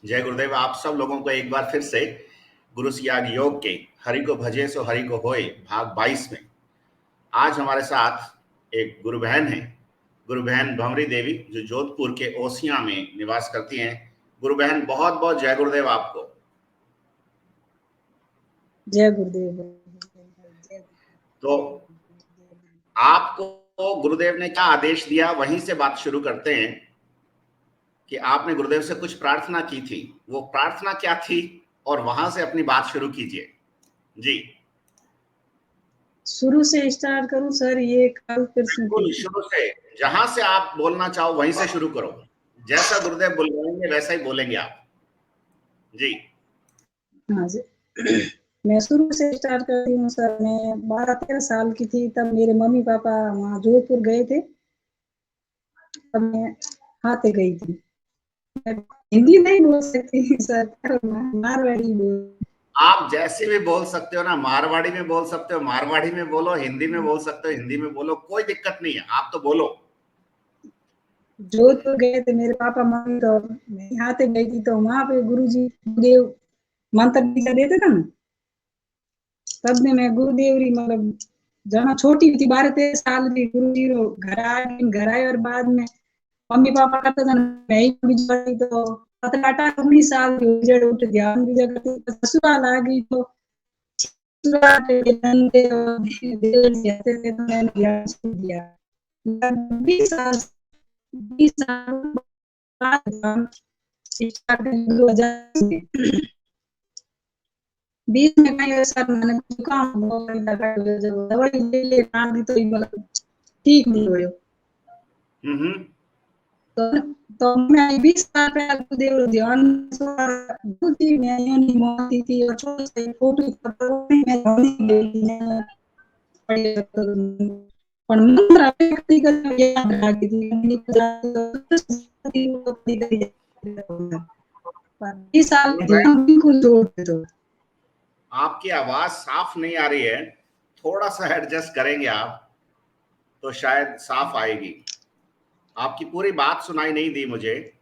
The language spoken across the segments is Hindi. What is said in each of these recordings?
जय गुरुदेव। आप सब लोगों को एक बार फिर से गुरु सियाग योग के हरि को भजे सो हरि को होए भाग 22 में आज हमारे साथ एक गुरु बहन है, गुरु बहन भंवरी देवी, जो जोधपुर के ओसिया में निवास करती हैं। गुरु बहन, बहुत बहुत जय गुरुदेव आपको। जय गुरुदेव। तो आपको गुरुदेव ने क्या आदेश दिया, वहीं से बात शुरू करते हैं कि आपने गुरुदेव से कुछ प्रार्थना की थी। वो प्रार्थना क्या थी, और वहां से अपनी बात शुरू कीजिए जी। शुरू से स्टार्ट करूं सर? ये कल प्रश्न बिल्कुल शुरू से, जहां से आप बोलना चाहो वहीं से शुरू करो। जैसा गुरुदेव बुलवाएंगे वैसा ही बोलेंगे आप जी। हाँ जी। मैं शुरू से स्टार्ट करती हूँ सर। मैं 12-13 साल की थी, तब मेरे मम्मी पापा वहाँ जोधपुर गए थे। तब मैं हाथे गई थी। मैं हिंदी नहीं बोल सकती सर, मारवाड़ी बोल। आप जैसे भी बोल सकते हो ना, मारवाड़ी में बोल सकते हो, मारवाड़ी में बोलो, हिंदी में बोल सकते हो, हिंदी में बोलो, कोई दिक्कत नहीं है, आप तो बोलो। जोधपुर गए थे मेरे पापा मम्मी, तो मैं हाथे गई थी। तो वहां पे गुरुजी गुरुदेव मंत्र दीक्षा देते थे ना, तब में मैं गुरुदेव री मतलब जब मैं छोटी थी 12-13 साल की, गुरुजी रो घर आए और बाद में मम्मी पापा करते थे मैं ही बिजली। तो 17-18-19 साल की जड़ उठ ध्यान भी करती, ससुराल आ गई। तो ससुराल के धंधे और देवर जी आते थे, तो मैंने ध्यान छोड़ दिया। 20 साल बाद स्टार्ट 2000 बीच में कई ऐसा मैंने जुकाम बहुत लगा, जब दवाई ले ले ना दी तो मतलब ठीक नहीं हुए। तो मैं 20 साल पहले गुरुदेव ध्यान बुद्धि में नहीं मानती थी, और छोटे से फोटो में नहीं गई पर मंत्र व्यक्ति का याद रखी थी। 20 साल ध्यान बिल्कुल छोड़ दो। आपकी आवाज साफ नहीं आ रही है, थोड़ा सा एडजस्ट करेंगे आप तो शायद साफ आएगी। आपकी पूरी बात सुनाई नहीं दी मुझे।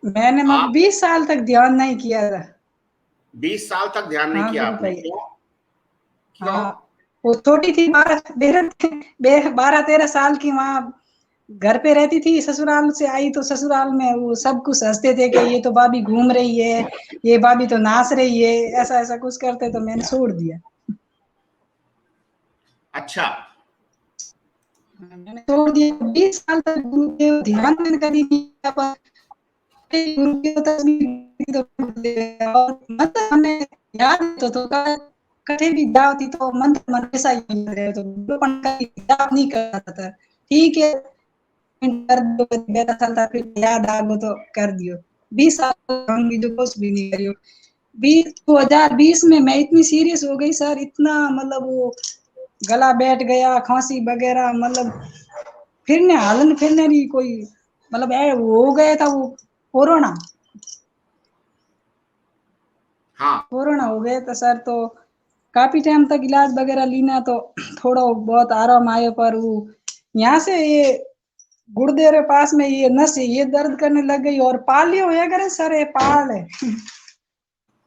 मैंने 20 साल तक ध्यान नहीं किया था। 20 साल तक ध्यान नहीं किया आपने? क्यों? हाँ, वो छोटी थी, 12-13 साल की, वहाँ घर पे रहती थी। ससुराल से आई तो ससुराल में वो सब कुछ हंसते थे कि ये तो भाभी घूम रही है, ये भाभी तो नाच रही है, ऐसा ऐसा कुछ करते, तो मैंने छोड़ दिया। अच्छा, मैंने छोड़ दिया। 20 साल तक गुरुदेव ध्यान नहीं करी थी, गुरु की तस्वीर और मतलब हमने याद तो कठे भी जाती तो मंत्र मन ऐसा ही रहे, तो गुरुपन का याद नहीं करता था। ठीक है, कर दो बेटा चलता, फिर याद आ गो तो कर दियो। 20 साल होंगी जो कुछ भी नहीं करियो। 2020 में मैं इतनी सीरियस हो गई सर, इतना मतलब वो गला बैठ गया, खांसी वगैरह, मतलब फिरने हालन फिरने नहीं कोई, मतलब वो हो गया था वो कोरोना। हाँ, कोरोना हो गया था सर, तो काफी टाइम तक इलाज वगैरह लीना, तो थोड़ा बहुत आराम आया। पर वो यहाँ से ये गुर्दे के पास में ये नस ये दर्द करने लग गई, और पाली होया करे सर, ये पाल है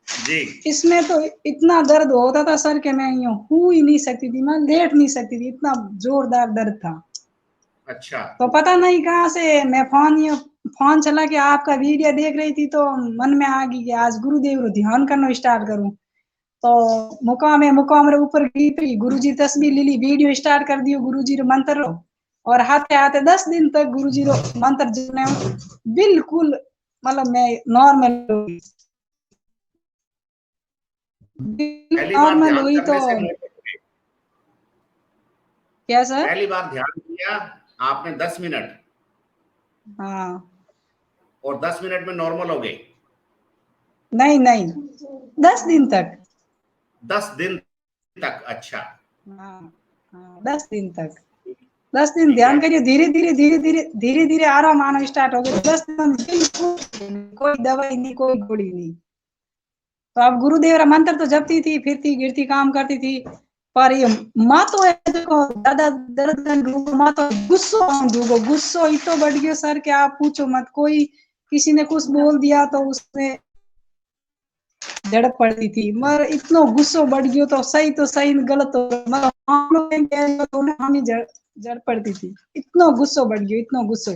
जी। इसमें तो इतना दर्द होता था सर कि मैं यूं हो ही नहीं सकती थी, मैं लेट नहीं सकती थी, इतना जोरदार दर्द था। अच्छा, तो पता नहीं कहाँ से मैं फोन चला के आपका वीडियो देख रही थी, तो मन में आ गई कि आज गुरुदेव रो ध्यान करना स्टार्ट करूं। तो मुकाम रे ऊपर गई, गुरुजी तस्वीर ली, वीडियो स्टार्ट कर दियो गुरुजी रो मंत्र रो, और हाथे हाथे 10 दिन तक गुरुजी रो मंत्र जपने बिल्कुल मतलब मैं नॉर्मल पहली बार नॉर्मल ध्यान हुई। करने तो से क्या सर? पहली बार ध्यान किया आपने 10 मिनट, हाँ, और 10 मिनट में नॉर्मल हो गई? नहीं नहीं, 10 दिन तक। 10 दिन तक? अच्छा, हाँ हाँ, 10 दिन तक। 10 दिन ठीक है। ध्यान करिए, धीरे धीरे धीरे धीरे धीरे धीरे आराम आना स्टार्ट हो गया। 10 दिन बिल्कुल कोई दवाई नहीं, कोई गोली नहीं। तो अब गुरुदेव का मंत्र तो जपती थी, फिरती गिरती काम करती थी। पर ये मां तो है देखो दादा दर्द मां तो गुस्सो इतो बढ़ गयो सर कि आप पूछो मत। कोई किसी ने कुछ बोल दिया तो उसमें झड़प पड़ती थी, मगर इतना गुस्सो बढ़ गयो तो सही गलत तो मगर हम लोग तो हम ही जड़ पड़ती थी। इतना गुस्सो बढ़ गयो, इतना गुस्सो।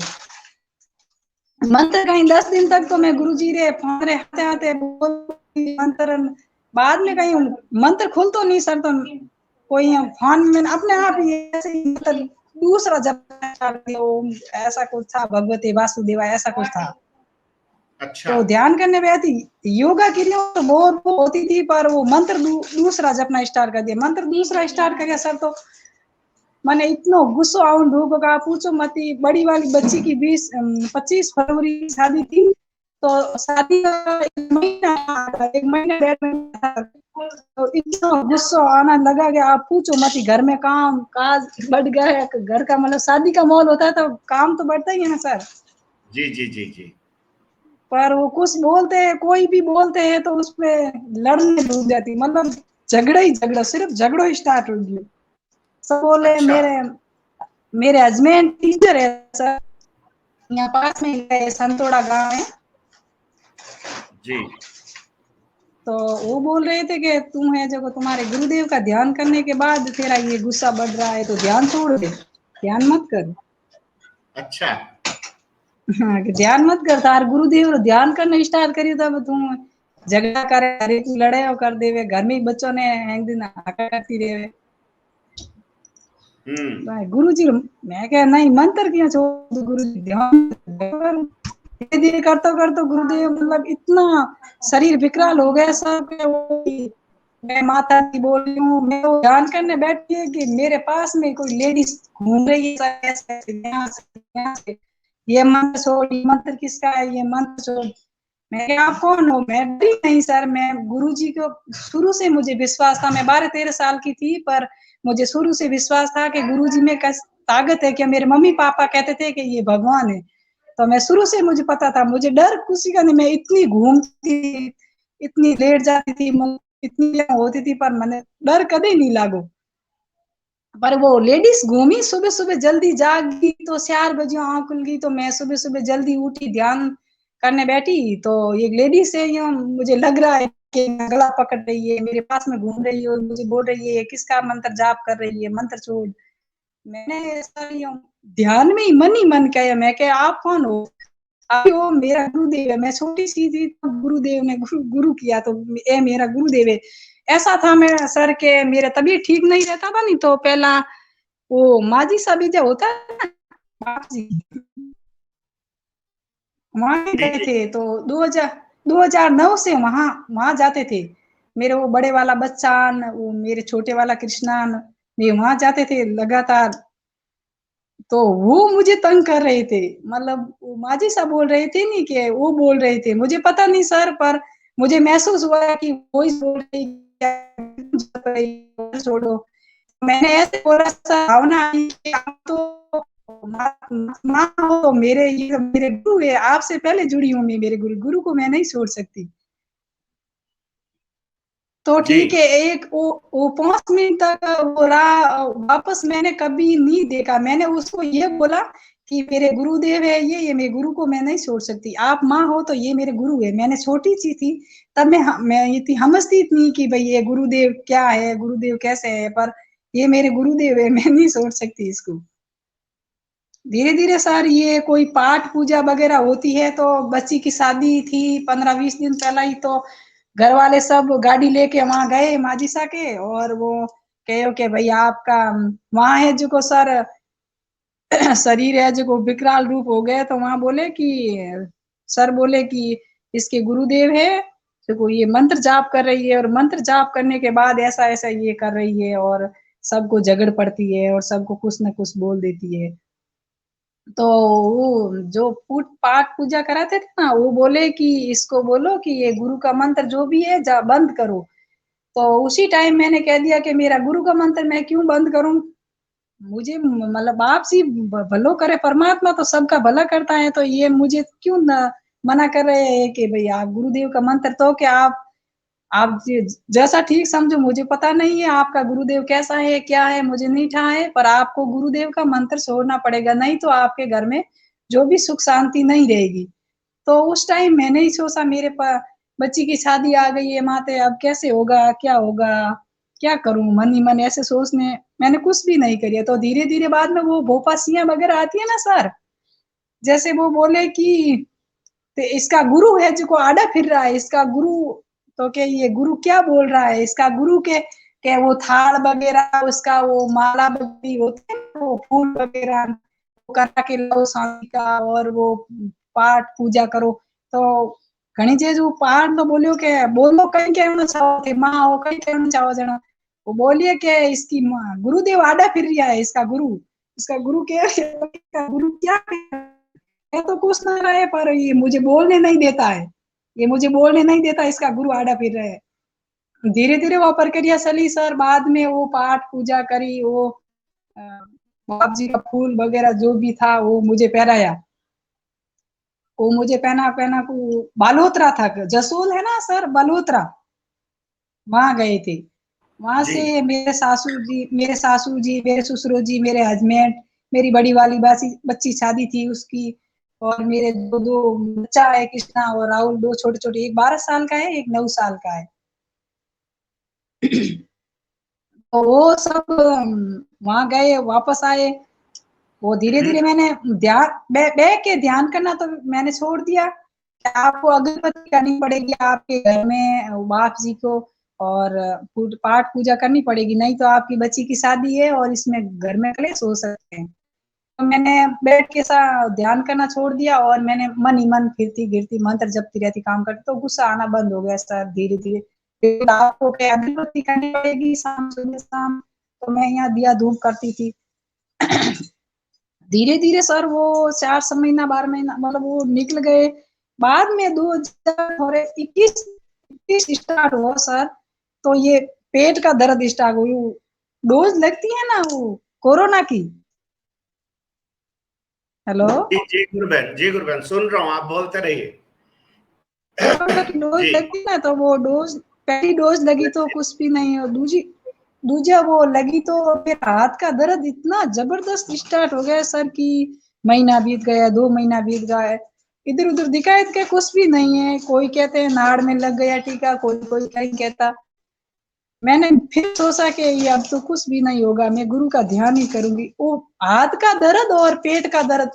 मंत्र कहीं 10 दिन तक तो मैं गुरुजी रे फोन रे हाथे हाथे मंत्र, बाद में कहीं मंत्र खुल तो नहीं सर, तो कोई फोन में अपने आप ही ऐसे ही मतलब दूसरा जब ओम ऐसा कुछ था, भगवते वासुदेवा ऐसा कुछ था। अच्छा। तो ध्यान करने में आती योगा की तो बहुत होती थी, पर वो मंत्र दूसरा जपना स्टार्ट कर दिया। मंत्र दूसरा स्टार्ट कर दिया सर, तो मैंने इतना गुस्सा आउं धूप का पूछो मत। बड़ी वाली बच्ची की 25 फरवरी की शादी थी, तो शादी का एक महीना 1.5 महीना तो इतना गुस्सा आना लगा कि आप पूछो मत। घर में काम काज बढ़ गया है, घर का मतलब शादी का माहौल होता है तो काम तो बढ़ता ही है ना सर। जी जी जी जी। पर वो कुछ बोलते हैं, कोई भी बोलते हैं तो उसपे लड़ने लग जाती, मतलब झगड़ा ही झगड़ा, सिर्फ झगड़ो ही स्टार्ट हो गया। सब बोले अच्छा। मेरे हस्बैंड टीचर है सर, यहाँ पास में है संतोड़ा गांव है। जी। तो वो बोल रहे थे कि तुम है जो तुम्हारे गुरुदेव का ध्यान करने के बाद तेरा ये गुस्सा बढ़ रहा है तो ध्यान छोड़ दे, ध्यान मत कर। अच्छा। हाँ कि ध्यान मत कर, तार गुरुदेव ध्यान करना स्टार्ट करी तब तुम झगड़ा करे, हरे तू लड़े और कर देवे। घर में बच्चों ने एक दिन हाका करती रहे गुरु जी। मैं क्या नहीं मंत्र क्यों छोड़, गुरु जी ध्यान धीरे धीरे करते करते गुरुदेव मतलब इतना शरीर विकराल हो गया सब। मैं माता की बोल रही हूँ, मैं वो ध्यान करने बैठी है कि मेरे पास में कोई लेडीज घूम रही है यहाँ से, ये मंत्र छोड़, ये मंत्र किसका है, ये मंत्र छोड़। मैं क्या आप कौन हो? मैं डरी नहीं सर, मैं गुरुजी को शुरू से मुझे विश्वास था। मैं 12-13 साल की थी, पर मुझे शुरू से विश्वास था कि गुरुजी में ताकत है। कि मेरे मम्मी पापा कहते थे कि ये भगवान है, तो मैं शुरू से मुझे पता था। मुझे डर किसी का नहीं, मैं इतनी घूमती, इतनी लेट जाती थी, इतनी होती थी, पर मैंने डर कभी नहीं लागो। पर वो लेडीज घूमी, सुबह सुबह जल्दी जागी तो 4 बजे आँख खुल गई, तो मैं सुबह सुबह जल्दी उठी, ध्यान करने बैठी तो एक लेडीज है, यूं मुझे लग रहा है कि गला पकड़ रही है, मेरे पास में घूम रही है और मुझे बोल रही है किसका मंत्र जाप कर रही है, मंत्र छोड़। मैंने ऐसा यूं ध्यान में ही मन कहा, मैं क्या आप कौन हो? अभी वो मेरा गुरुदेव है। मैं छोटी सी थी तो गुरुदेव ने गुरु किया, तो ये मेरा गुरुदेव है। ऐसा था मेरा सर के मेरा तबीयत ठीक नहीं रहता था, नहीं तो पहला वो माझी साहब जो होता है ना, माझी, वहां जी गए जी। थे तो 2009 से वहां वहां जाते थे। मेरे वो बड़े वाला बच्चान, वो मेरे छोटे वाला कृष्णान, वे वहां जाते थे लगातार। तो वो मुझे तंग कर रहे थे, मतलब वो माझी साहब बोल रहे थे नहीं कि वो बोल रहे थे, मुझे पता नहीं सर, पर मुझे महसूस हुआ कि वॉइस बोल रही छोड़ो। मैंने ऐसे बोला सा भावना आई कि आप तो माँ हो, तो मेरे ये मेरे गुरु है, आपसे पहले जुड़ी हूँ मैं, मेरे गुरु को मैं नहीं छोड़ सकती। तो जी। ठीक है, एक वो 5 मिनट तक बोला, वापस मैंने कभी नहीं देखा। मैंने उसको ये बोला कि मेरे गुरुदेव है ये मेरे गुरु को मैं नहीं छोड़ सकती। आप माँ हो तो ये मेरे गुरु है। मैंने छोटी सी थी तब मैं इतनी समझती इतनी कि भाई ये गुरुदेव क्या है, गुरुदेव कैसे है, पर ये मेरे गुरुदेव है, मैं नहीं छोड़ सकती इसको। धीरे धीरे सर ये कोई पाठ पूजा वगैरह होती है, तो बच्ची की शादी थी 15-20 दिन पहले ही, तो घर वाले सब गाड़ी लेके वहां गए माजिसा के, और वो कहो कि भाई आपका वहां है जो को सर शरीर है जो को विकराल रूप हो गया। तो वहां बोले कि सर बोले कि इसके गुरुदेव है जो ये मंत्र जाप कर रही है, और मंत्र जाप करने के बाद ऐसा ऐसा ये कर रही है, और सबको झगड़ पड़ती है और सबको कुछ न कुछ बोल देती है। तो वो जो पाठ पूजा कराते थे ना, वो बोले कि इसको बोलो कि ये गुरु का मंत्र जो भी है जा बंद करो। तो उसी टाइम मैंने कह दिया कि मेरा गुरु का मंत्र मैं क्यों बंद करूं? मुझे मतलब आप सी भलो करे परमात्मा, तो सबका भला करता है, तो ये मुझे क्यों ना मना कर रहे हैं कि भाई आप गुरुदेव का मंत्र तो क्या आप आप जैसा ठीक समझो, मुझे पता नहीं है आपका गुरुदेव कैसा है, क्या है, मुझे नहीं ठा है, पर आपको गुरुदेव का मंत्र छोड़ना पड़ेगा, नहीं तो आपके घर में जो भी सुख शांति नहीं रहेगी। तो उस टाइम मैंने ही सोचा मेरे बच्ची की शादी आ गई है माते, अब कैसे होगा, क्या होगा, क्या करूं, मन ही मन ऐसे सोचने मैंने कुछ भी नहीं करिया। तो धीरे धीरे बाद में वो भोपासियां वगैरह आती है ना सर, जैसे वो बोले कि तो इसका गुरु है जो आड़ा फिर रहा है, इसका गुरु, तो क्या ये गुरु क्या बोल रहा है, इसका गुरु के वो थाल वगैरह, उसका वो माला वगैरह होते हैं, वो फूल वगैरह करा के लो शांति का, और वो पाठ पूजा करो। तो घणी चीज वो पाठ तो बोलियो के बोलो कहीं कहना चाहो थे माँ हो, कहीं कहना चाहो जना, वो बोलिए कि इसकी माँ गुरुदेव आड़ा फिर रहा है, इसका गुरु क्या है, इसका गुरु क्या है, मैं तो कुछ ना रहे, पर ये मुझे बोलने नहीं देता है, ये मुझे बोलने नहीं देता, इसका गुरु आड़ा फिर रहे है। धीरे धीरे वो प्रक्रिया चली सर, बाद में वो पाठ पूजा करी, वो बाप जी का फूल वगैरह जो भी था वो मुझे पहनाया, वो मुझे पहना पहना को बालोतरा था, जसोल है ना सर, बालोतरा, वहां गए थे। वहां जी से मेरे सासू जी मेरे ससुर जी, मेरे हस्बैंड, मेरी बड़ी वाली बच्ची शादी थी उसकी, और मेरे दो दो बच्चा है, कृष्णा और राहुल, दो छोटे छोटे, एक 12 साल का है, एक 9 साल का है। तो वो सब वहां गए, वापस आए। वो धीरे धीरे मैंने ध्यान बैठ के ध्यान करना तो मैंने छोड़ दिया। आपको अगरबत्ती करनी पड़ेगी आपके घर में बाप जी को, और पाठ पूजा करनी पड़ेगी, नहीं तो आपकी बच्ची की शादी है और इसमें घर में कलेश हो सकते हैं। तो मैंने बैठ के सा ध्यान करना छोड़ दिया, और मैंने मन ही मन फिरती गिरती मंत्र जपती रहती, काम करती, तो गुस्सा आना बंद हो गया सर धीरे धीरे। फिर आपको क्या अगरबत्ती करनी पड़ेगी शाम, सुबह शाम, तो मैं यहाँ दिया धूप करती थी। धीरे धीरे सर वो 4 महीना 12 महीना मतलब वो निकल गए। बाद में 2021 21 स्टार्ट हुआ सर, तो ये पेट का दर्द स्टार्ट हुई, डोज लगती है ना वो कोरोना की। हेलो, जी गुरुबहन, जी गुरुबहन, सुन रहा हूँ, आप बोलते रहिए। कोरोना की डोज जी लगती ना, तो वो डोज, पहली डोज लगी तो कुछ भी नहीं, और दूजा वो लगी तो फिर हाथ का दर्द इतना जबरदस्त स्टार्ट हो गया सर कि महीना बीत गया, 2 महीना बीत गया, इधर उधर दिखाए के कुछ भी नहीं है। कोई कहते हैं नाड़ में लग गया टीका, कोई कोई कहीं कहता। मैंने फिर सोचा कि ये अब तो कुछ भी नहीं होगा, मैं गुरु का ध्यान ही करूंगी। वो हाथ का दर्द और पेट का दर्द,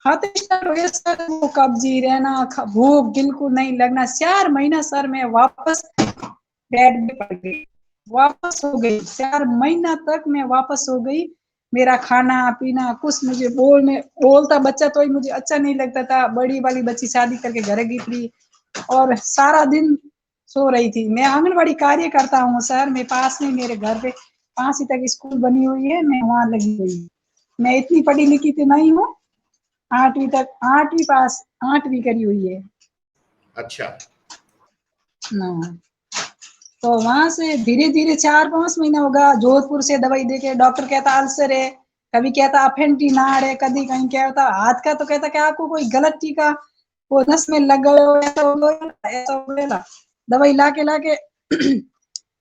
हाथ स्टार्ट हो गया सर, वो कब्जी रहना, भूख बिल्कुल नहीं लगना। 4 महीना सर मैं वापस बेड में पड़ गई, वापस हो गई, 4 महीना तक मैं वापस हो गई। मेरा खाना पीना कुछ, मुझे बोलता बच्चा तो ही मुझे अच्छा नहीं लगता था। बड़ी वाली बच्ची शादी करके घर गई थी, और सारा दिन सो रही थी। मैं आंगनबाड़ी कार्य करता हूँ सर, मेरे पास में मेरे घर पे 5वीं तक स्कूल बनी हुई है, मैं वहां लगी हुई हूँ। मैं इतनी पढ़ी लिखी तो नहीं हूँ, 8वीं तक, 8वीं पास, 8वीं करी हुई है अच्छा ना। तो वहां से धीरे धीरे 4-5 महीना होगा, जोधपुर से दवाई देके, डॉक्टर कहता अल्सर है, कभी कहता अफेंटी नाड़ है, कभी कहीं कहता हाथ का, तो कहता कि आपको कोई गलत टीका वो नस में लग गया हो, ऐसा हो गया, ऐसा हो गया। दवाई लाके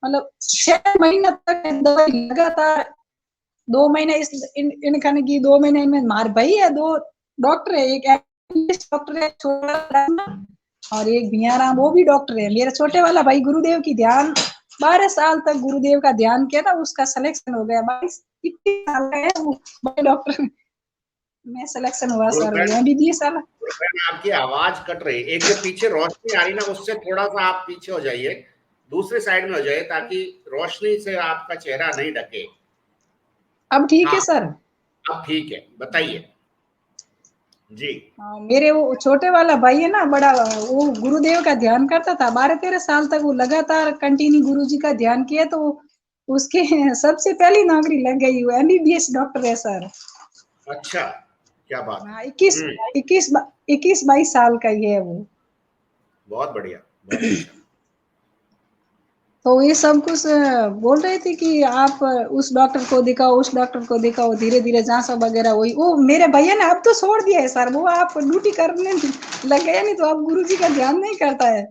मतलब 6 महीना तक दवाई लगातार। 2 महीने इन खाने की, 2 महीने इनमें मार भाई है, दो डॉक्टर है, एक डॉक्टर है छोटा, और एक भियाराम, वो भी डॉक्टर है। मेरा छोटे वाला भाई गुरुदेव की ध्यान 12 साल तक गुरुदेव का ध्यान किया था, उसका सिलेक्शन हो गया, 22-21 साल का है वो, बड़े डॉक्टर में सिलेक्शन हुआ सर, गुरुबहन, वो एमबीबीएस वाला। गुरुबहन आपकी आवाज कट रही है। एक जो पीछे रोशनी आ रही ना, उससे थोड़ा सा आप पीछे हो जाइए, दूसरे साइड में हो जाइए, ताकि रोशनी से आपका चेहरा नहीं ढके। अब ठीक है हाँ, सर। अब ठीक है, बताइए। जी मेरे वो छोटे वाला भाई है ना बड़ा, वो गुरुदेव का ध्यान करता था 12-13 साल तक, वो लगातार कंटिन्यू गुरु जी का ध्यान किया, तो उसके सबसे पहली नौकरी लग गई, वो एमबीबीएस डॉक्टर है सर। अच्छा, क्या बात हाँ, है। 21-22 साल का ही है वो। बहुत बढ़िया, बहुत अच्छा। तो ये सब कुछ बोल रहे थे कि आप उस डॉक्टर को दिखाओ, उस डॉक्टर को दिखाओ, धीरे धीरे जांच वगैरह हुई। वो मेरे भैया ने अब तो छोड़ दिया है सर, वो आप ड्यूटी करने लग गया, नहीं तो अब गुरु जी का ध्यान नहीं करता है।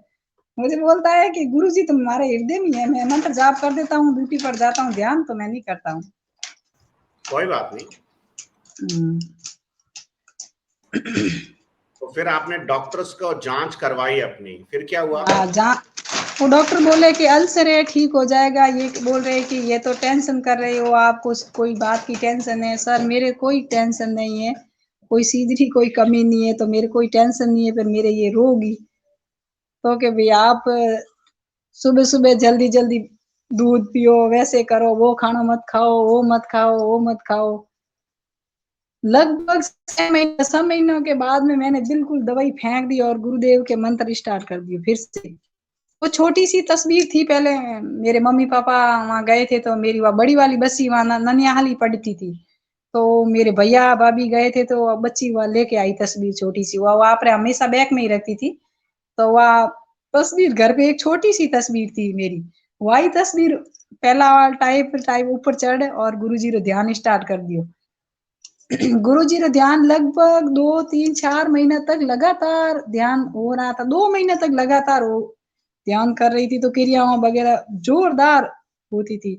मुझे बोलता है कि गुरुजी तुम्हारे हृदय में है, मैं मंत्र जाप कर देता हूँ, ड्यूटी पर जाता हूँ, ध्यान तो मैं नहीं करता हूँ। कोई बात नहीं। तो फिर आपने डॉक्टर्स को जांच करवाई अपनी, फिर क्या हुआ? वो डॉक्टर बोले कि अल्सर है, ठीक हो जाएगा। ये बोल रहे हैं कि ये तो टेंशन कर रहे हो, आपको कोई बात की टेंशन है। सर मेरे कोई टेंशन नहीं है, कोई सीधरी कोई कमी नहीं है, तो मेरे कोई टेंशन नहीं है, फिर मेरे ये रोग ही तो कि भाई आप सुबह सुबह जल्दी जल्दी दूध पियो, वैसे करो, वो खाना मत खाओ, वो मत खाओ, वो मत खाओ। लगभग 6 महीनों के बाद में मैंने बिल्कुल दवाई फेंक दी और गुरुदेव के मंत्र स्टार्ट कर दिए फिर से। वो छोटी सी तस्वीर थी, पहले मेरे मम्मी पापा वहां गए थे तो मेरी वह बड़ी वाली बच्ची वहां ननियाल ही पड़ती थी, तो मेरे भैया भाभी गए थे तो बच्ची वह लेके आई तस्वीर छोटी सी, वह वहां पर हमेशा बैग में ही रखती थी। तो वह तस्वीर घर पे एक छोटी सी तस्वीर थी मेरी, वही तस्वीर पहला टाइप टाइप ऊपर चढ़ और गुरुजी रो ध्यान स्टार्ट कर दियो। गुरुजी रो ध्यान लगभग 2 3 4 महीना तक लगातार ध्यान हो रहा था, 2 महीने तक लगातार हो ध्यान कर रही थी, तो क्रियाओं वगैरह जोरदार होती थी,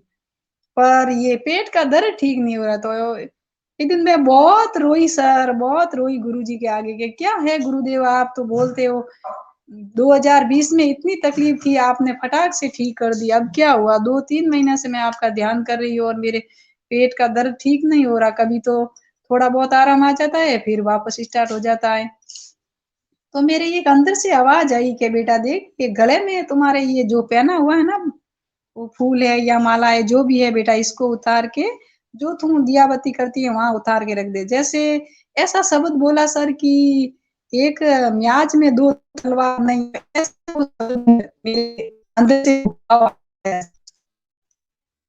पर ये पेट का दर्द ठीक नहीं हो रहा। तो एक दिन मैं बहुत रोई सर, बहुत रोई गुरुजी के आगे के क्या है गुरुदेव, आप तो बोलते हो 2020 में इतनी तकलीफ थी, आपने फटाक से ठीक कर दी, अब क्या हुआ? 2 3 महीने से मैं आपका ध्यान कर रही हूँ और मेरे पेट का दर्द ठीक नहीं हो रहा, कभी तो थोड़ा बहुत आराम आ जाता है, फिर वापस स्टार्ट हो जाता है। तो मेरे एक अंदर से आवाज आई कि बेटा देख, ये गले में तुम्हारे ये जो पहना हुआ है ना, वो फूल है या माला है जो भी है बेटा, इसको उतार के जो तुम दिया बत्ती करती है वहां उतार के रख दे। जैसे ऐसा शब्द बोला सर कि एक म्याज में दो तलवार नहीं, ऐसा वो शब्द मेरे अंदर से आया।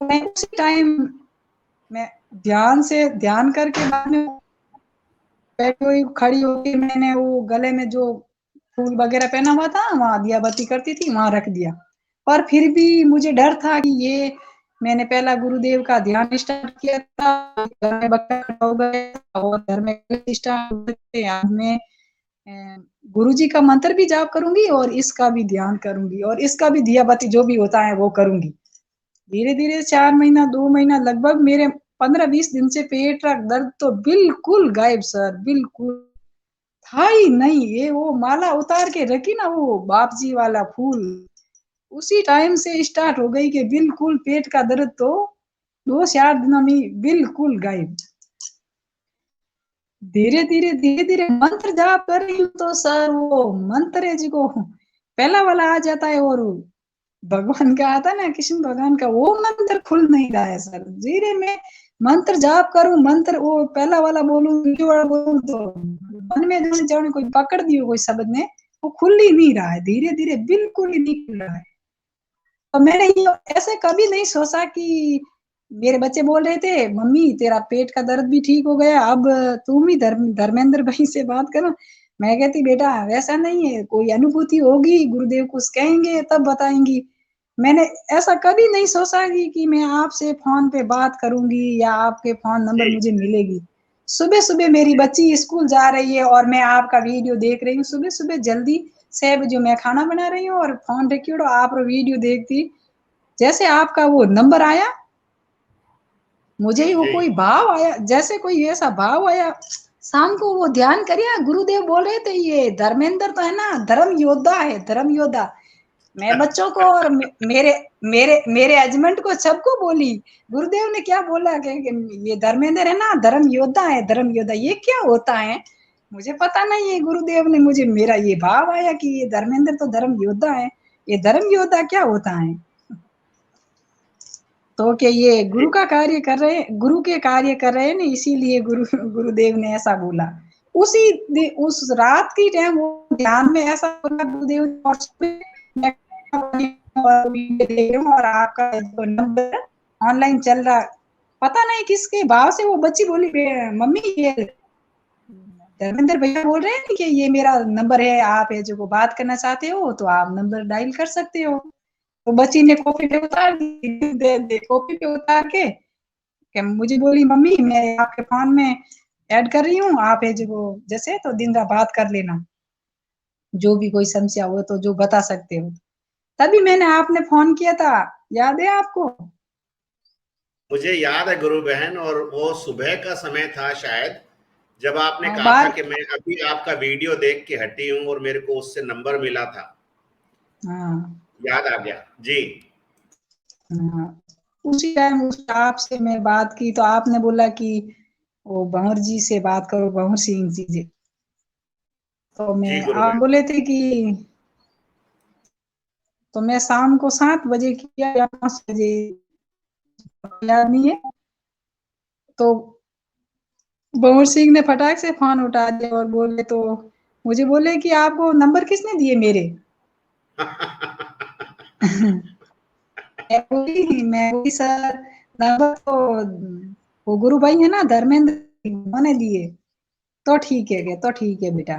तो मैं उसी टाइम मैं ध्यान करके बाद में बैठी हुई खड़ी होकर मैंने वो गले में जो फूल वगैरह पहना हुआ था वहां दिया बत्ती करती थी वहां रख दिया। पर फिर भी मुझे डर था कि ये मैंने पहला गुरुदेव का ध्यान स्टार्ट किया था, घर में बच्चा हो गया और घर में स्टार्ट हो गए। आज मैं गुरुजी का मंत्र भी जाप करूंगी और इसका भी ध्यान करूंगी और इसका भी दिया बत्ती जो भी होता है वो करूंगी। धीरे धीरे 4 महीना 2 महीना लगभग मेरे 15 20 दिन से पेट का दर्द तो बिल्कुल गायब सर, बिल्कुल था ही नहीं। ये वो माला उतार के रखी ना वो बाप जी वाला फूल, उसी टाइम से स्टार्ट हो गई कि बिल्कुल पेट का दर्द तो 2 4 दिनों में बिल्कुल गायब। धीरे धीरे मंत्र जाप कर रही हूँ तो सर वो मंत्र है जी को पहला वाला आ जाता है और भगवान का आता है ना, कृष्ण भगवान का, वो मंत्र खुल नहीं रहा है सर। धीरे में मंत्र जाप करूं, मंत्र वो पहला वाला बोलूं दूसरा वाला बोलूं तो मन में जाने जाने कोई पकड़ दियो कोई शब्द ने, वो खुल ही नहीं रहा है, धीरे धीरे बिल्कुल ही नहीं खुल रहा है। तो मैंने ये ऐसे कभी नहीं सोचा कि मेरे बच्चे बोल रहे थे मम्मी तेरा पेट का दर्द भी ठीक हो गया, अब तुम ही धर्मेंद्र भाई से बात करो। मैं कहती बेटा वैसा नहीं है, कोई अनुभूति होगी, गुरुदेव कुछ कहेंगे तब बताएंगी। मैंने ऐसा कभी नहीं सोचा कि मैं आपसे फोन पे बात करूंगी या आपके फोन नंबर जी। मुझे मिलेगी। सुबह सुबह मेरी बच्ची स्कूल जा रही है और मैं आपका वीडियो देख रही हूँ, सुबह सुबह जल्दी 6 बजे मैं खाना बना रही हूँ और फोन रिकॉर्ड आप वीडियो देखती, जैसे आपका वो नंबर आया मुझे ही वो जी। कोई भाव आया, जैसे कोई ऐसा भाव आया। शाम को वो ध्यान करिए, गुरुदेव बोल रहे थे ये धर्मेंद्र तो है ना धर्म योद्धा है, धर्म योद्धा। मैं बच्चों को और मेरे मेरे मेरे हस्बैंड को सबको बोली गुरुदेव ने क्या बोला कि ये धर्मेंद्र है ना धर्म योद्धा है, धर्म योद्धा। ये क्या होता है मुझे पता नहीं है, गुरुदेव ने मुझे मेरा ये भाव आया कि ये धर्मेंद्र तो धर्म योद्धा है, ये धर्म योद्धा क्या होता है। तो क्या ये जी। गुरु का कार्य कर रहे हैं, गुरु के कार्य कर रहे हैं ना, इसीलिए गुरुदेव ने ऐसा बोला। उस रात की टाइम वो ध्यान में ऐसा बोला गुरुदेव ने, और मैं देख रही हूँ और आपका जो नंबर ऑनलाइन चल रहा, पता नहीं किसके भाव से वो बच्ची बोली मम्मी ये धर्मेंद्र भैया बोल रहे हैं कि ये मेरा नंबर है, आप है जो बात करना चाहते हो तो आप नंबर डायल कर सकते हो। तो बच्ची ने कॉपी पे उतार दी, दे कॉपी पे उतार के मुझे बोली मम्मी मैं आपके फोन में ऐड कर रही हूँ, आप है जो जैसे तो दिन रात बात कर लेना, जो भी कोई समस्या हो तो जो बता सकते हो। तभी मैंने आपने फोन किया था, याद है आपको? मुझे याद है गुरु बहन, और वो सुबह का समय था शायद, जब आपने हाँ, कहा था बार। कि मैं अभी आपका वीडियो देख के हटी हूं और मेरे को उससे नंबर मिला था। हाँ, याद आ गया जी। हाँ, उसी टाइम उस आपसे मैं बात की तो आपने बोला कि वो भंवर जी से बात करो, भंवर सिंह जी से। तो जी मैं गुरु आप बहन। बोले थे कि, तो मैं शाम को 7 बजे किया या 5 बजे, याद नहीं है। तो भंवर सिंह ने फटाक से फोन उठा दिया और बोले, तो मुझे बोले कि आपको नंबर किसने दिए मेरे? मैं बोली सर, नंबर तो वो गुरु भाई है ना धर्मेंद्र, उन्होंने दिए। तो ठीक है, तो ठीक है बेटा।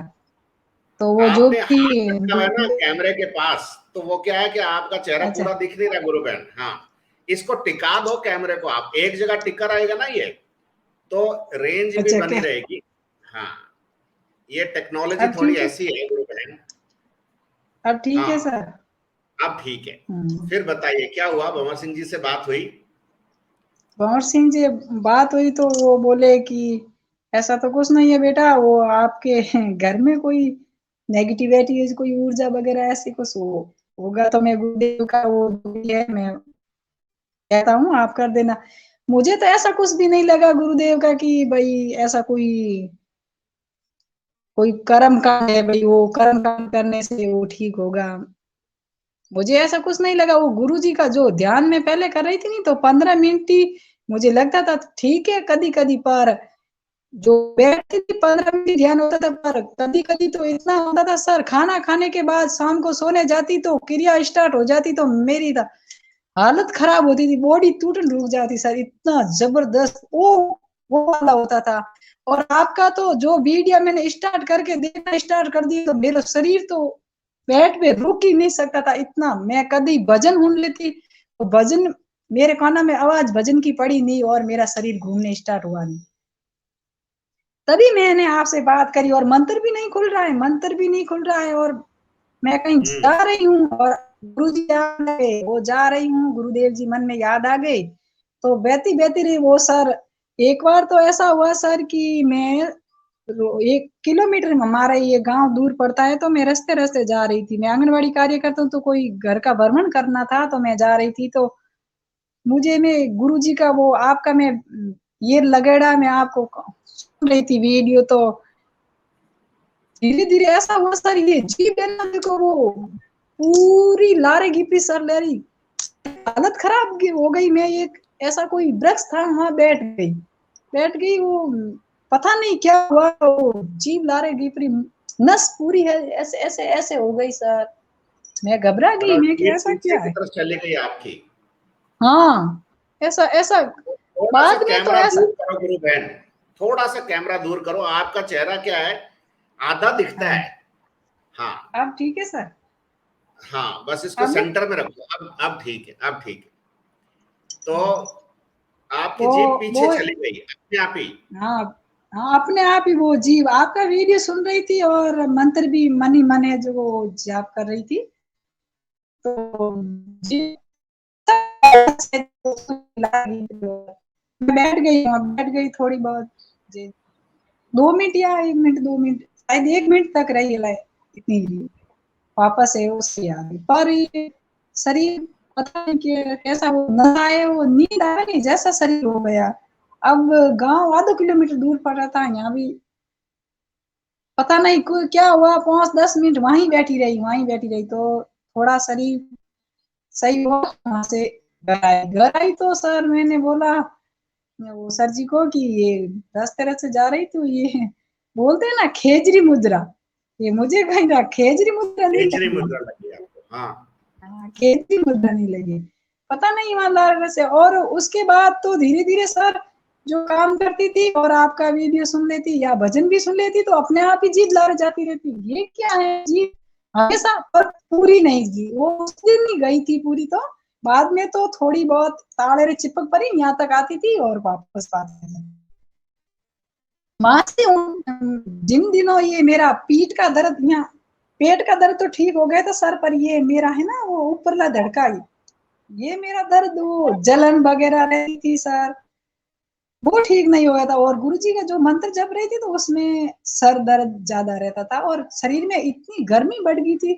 तो वो जो आपने भी, हाथ रखा हुआ है ना कैमरे के पास, तो वो क्या है कि आपका चेहरा अच्छा पूरा दिख नहीं रहा गुरु बहन। हाँ, इसको टिका दो कैमरे को, आप एक जगह टिका रहेगा ना ये, तो रेंज भी अच्छा, बनी क्या? रहेगी। हाँ, ये टेक्नोलॉजी अब थोड़ी ठीक है, ऐसी है गुरु बहन। अब ठीक है हाँ, सर। अब ठीक है। हम्म। फिर बताइए क्या हुआ, भंवर सिंह जी से बात हुई? भंवर सिंह जी बात हुई तो वो बोले कि ऐसा तो कुछ नहीं है बेटा, वो आपके घर में कोई नेगेटिविटी, कोई ऊर्जा वगैरह ऐसी कुछ होगा तो मैं गुरुदेव का वो जो भी है मैं कहता हूँ आप कर देना। मुझे तो ऐसा कुछ भी नहीं लगा गुरुदेव का कि भाई ऐसा कोई कोई कर्म का है, भाई वो कर्म काम करने से वो ठीक होगा। मुझे ऐसा कुछ नहीं लगा। वो गुरुजी का जो ध्यान मैं पहले कर रही थी नहीं, तो 15 मिनट ही मुझे लगता था ठीक है कदी कदी, पर जो बैठती थी 15 मिनट ही ध्यान होता था, पर कदी कदी तो इतना होता था सर, खाना खाने के बाद शाम को सोने जाती तो क्रिया स्टार्ट हो जाती तो मेरी हालत खराब होती थी, बॉडी टूटन रुक जाती सर, इतना जबरदस्त वो वाला होता था। और आपका तो जो वीडियो मैंने स्टार्ट करके देखना स्टार्ट कर दी तो मेरा शरीर तो बेड पे रुक ही नहीं सकता था, इतना मैं कभी भजन सुन लेती तो भजन मेरे काना में आवाज भजन की पड़ी नहीं और मेरा शरीर घूमने स्टार्ट हुआ नहीं। तभी मैंने आपसे बात करी, और मंत्र भी नहीं खुल रहा है, मंत्र भी नहीं खुल रहा है, और मैं कहीं हम्म। जा रही हूँ और गुरु जी याद आ गए, वो जा रही हूँ गुरुदेव जी मन में याद आ गए। तो बहती बहती रही वो सर। एक बार तो ऐसा हुआ सर कि मैं 1 किलोमीटर में, हमारा ये गांव दूर पड़ता है, तो मैं रास्ते रास्ते जा रही थी, मैं आंगनवाड़ी कार्य करता हूँ, तो कोई घर का भ्रमण करना था तो मैं जा रही थी। तो मुझे मैं गुरु जी का वो आपका मैं ये लगेड़ा मैं आपको सुन रही थी वीडियो, तो धीरे धीरे ऐसा हुआ सर, ये जीप है ना मेरे को वो पूरी लारे गिपी सर, लारी हालत खराब हो गई। मैं एक ऐसा कोई वृक्ष था वहां बैठ गई वो, पता नहीं क्या हुआ, वो जीप लारे गिपरी, नस पूरी है ऐसे ऐसे ऐसे हो गई सर। मैं घबरा गई, मतलब मैं कि जीभ ऐसा पीछे क्या की है। तरफ चली गई आपकी। हाँ, ऐसा ऐसा थोड़ा सा बाद में तो कैमरा ऐसा। दूर करो गुरु बहन, थोड़ा सा कैमरा दूर करो, आपका चेहरा क्या है, आधा दिखता हाँ, है। हाँ। अब ठीक है सर। हाँ, बस इसको अब सेंटर में रखो, अब ठीक है, अब ठीक है। तो आपकी वो जीभ वो पीछे चली गई अपने आप ही। हाँ, हाँ, अपने आप ही वो जीव आपका वीडियो सुन रही थी और मंत्र भी मन ही मन है जो वो जाप कर रही थी। तो जी मैं बैठ गई थोड़ी बहुत जी, 2 मिनट या 1 मिनट, 2 मिनट, शायद 1 मिनट तक रही है, इतनी ही वापस है उससे आ गई। पर ये शरीर पता नहीं कि कैसा वो नशा है, वो नींद आ नहीं जैसा शरीर हो गया। अब गांव आधा किलोमीटर दूर पड़ रहा था, यहाँ भी पता नहीं क्या हुआ, 5-10 मिनट वहीं बैठी रही तो थोड़ा शरीर सही हुआ, वहां से घर आई तो सर मैंने बोला वो सर जी को कि ये रास्ते रास्ते जा रही तो ये बोलते हैं ना खेजरी मुद्रा, ये मुझे कहीं ना खेजरी मुद्रा नहीं केजरी लगी। मुद्रा लगी आपको? हाँ। हाँ, खेजरी मुद्रा नहीं लगी, पता नहीं ईमानदार वैसे। और उसके बाद तो धीरे धीरे सर जो काम करती थी और आपका वीडियो सुन लेती या भजन भी सुन लेती तो अपने आप ही जीत ला जाती रहती, ये क्या है जीत हमेशा, पर पूरी नहीं जी, वो उस दिन ही गई थी पूरी, तो बाद में तो थोड़ी बहुत ताड़े रे चिपक पड़ी यहाँ तक आती थी और वापस आती थी। वहां से जिन दिनों ये मेरा पीठ का दर्द यहाँ पेट का दर्द तो ठीक हो गया था सर, पर ये मेरा है ना वो ऊपरला धड़का, ये मेरा दर्द, वो जलन वगैरह रहती थी सर, वो ठीक नहीं हो गया था। और गुरुजी का जो मंत्र जप रही थी तो उसमें सर दर्द ज्यादा रहता था और शरीर में इतनी गर्मी बढ़ गई थी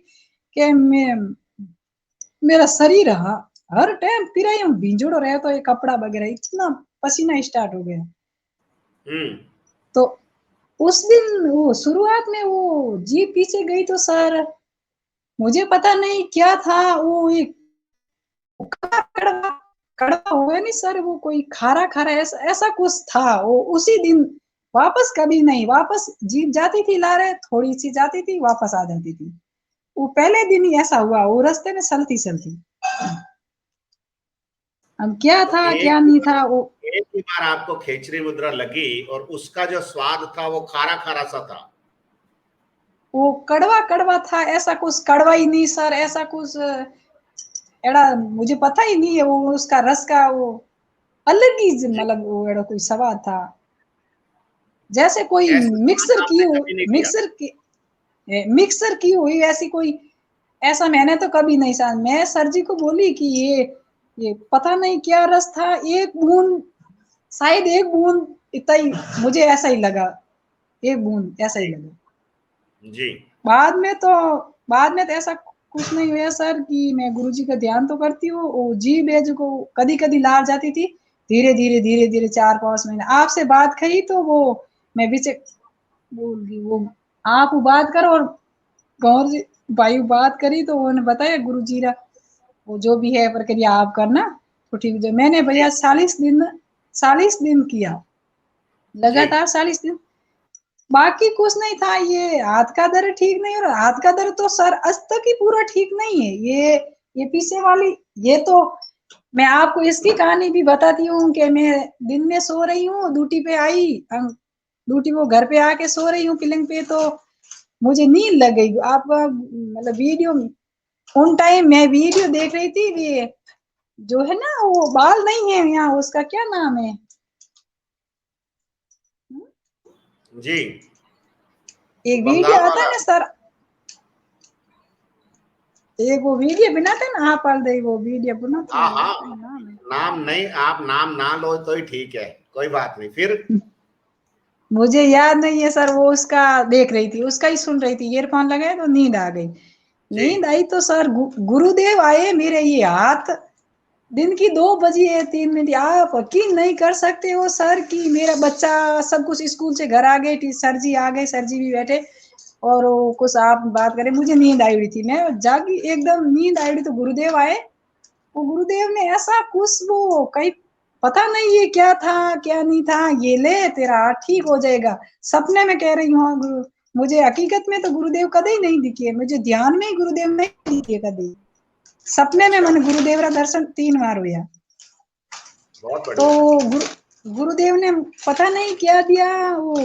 कि मैं, मेरा शरीर हर टाइम फिर यूं भिंजोड़ो रहे, तो ये कपड़ा वगैरह इतना पसीना स्टार्ट हो गया। हम्म। तो उस दिन वो शुरुआत में वो जीभ पीछे गई तो सर मुझे पता नहीं क्या था, वो एक कड़वा कड़वा हुआ नहीं सर, वो कोई खारा खारा ऐसा ऐसा कुछ था वो उसी दिन। वापस कभी नहीं, वापस जीप जाती थी लारे, थोड़ी सी जाती थी वापस आ जाती थी। वो पहले दिन ही ऐसा हुआ, वो रास्ते में चलती चलती। अब क्या तो था क्या नहीं था वो, एक ही बार आपको खेचरी मुद्रा लगी और उसका जो स्वाद था वो खारा खारा सा था। वो कड़वा कड़वा था, ऐसा कुछ कड़वा ही नहीं सर, ऐसा कुछ एड़ा मुझे पता ही नहीं है, वो उसका रस का वो अलग ही जी। मतलब वो एड़ा कोई स्वाद था, जैसे कोई ऐसा स्वाद मिक्सर की आपने हो, कभी नहीं लिया। मिक्सर की मिक्सर की हुई ऐसी कोई, ऐसा मैंने तो कभी नहीं समझा। मैं सर जी को बोली कि ये पता नहीं क्या रस था, एक बूंद, शायद एक बूंद इतना ही, मुझे ऐसा ही लगा, एक बूंद ऐसा ही जी। लगा। जी। बाद में तो बाद में तो ऐसा कुछ नहीं हुआ सर, कि मैं गुरुजी का ध्यान तो करती हूँ, वो जीभ है जो को कदी कदी लार जाती थी, धीरे धीरे धीरे धीरे 4-5 महीने आपसे बात कही तो वो मैं बीच बोल गई वो, आप वो बात करो और गौर जी भाई बात करी तो उन्होंने बताया गुरु जी रा वो जो भी है प्रक्रिया आप करना तो ठीक। जो मैंने जी। भैया 40 दिन किया, जी। लगातार 40 दिन, बाकी कुछ नहीं था। ये हाथ का दर्द ठीक नहीं, और हाथ का दर्द तो सर आज तक ही पूरा ठीक नहीं है। ये पीछे वाली, ये तो मैं आपको इसकी कहानी भी बताती हूँ कि मैं दिन में सो रही हूँ, ड्यूटी पे आई, ड्यूटी वो घर पे आके सो रही हूँ पिलंग पे, तो मुझे नींद लग गई। आप मतलब वीडियो उन टाइम मैं वीडियो देख रही थी, ये जो है ना वो बाल नहीं है यहाँ, उसका क्या नाम है, जी। एक वीडियो बंगाल आता है वाला। ना सर, एक वो वीडियो बनाते हैं ना आप वाल दे, वो वीडियो बनाते हाँ हैं, हाँ। उसका नाम नाम नहीं, आप नाम ना लो तो ही ठीक है, कोई बात नहीं। फिर है, मुझे याद नहीं है सर। वो उसका देख रही थी, उसका ही सुन रही थी, ईयरफोन लगाए तो नींद आ गई। जी। नींद आई तो सर गुरुदेव आए मेरे ये हाथ, दिन की 2 बजी है 3 मिनट, आप यकीन नहीं कर सकते हो सर कि मेरा बच्चा सब कुछ स्कूल से घर आ गए, सर जी आ गए, सर जी भी बैठे और वो कुछ आप बात करें, मुझे नींद आई हुई थी, मैं जागी एकदम नींद आई हुई, तो गुरुदेव आए। वो गुरुदेव ने ऐसा कुछ वो कहीं पता नहीं ये क्या था क्या नहीं था, ये ले तेरा हाथ ठीक हो जाएगा, सपने में कह रही हूँ गुरु, मुझे हकीकत में तो गुरुदेव कभी नहीं दिखे, मुझे ध्यान में ही गुरुदेव नहीं दिखे कभी, सपने में अच्छा। मैंने गुरुदेव का दर्शन 3 बार हुआ। बहुत तो बढ़िया। गुरुदेव ने पता नहीं क्या दिया, वो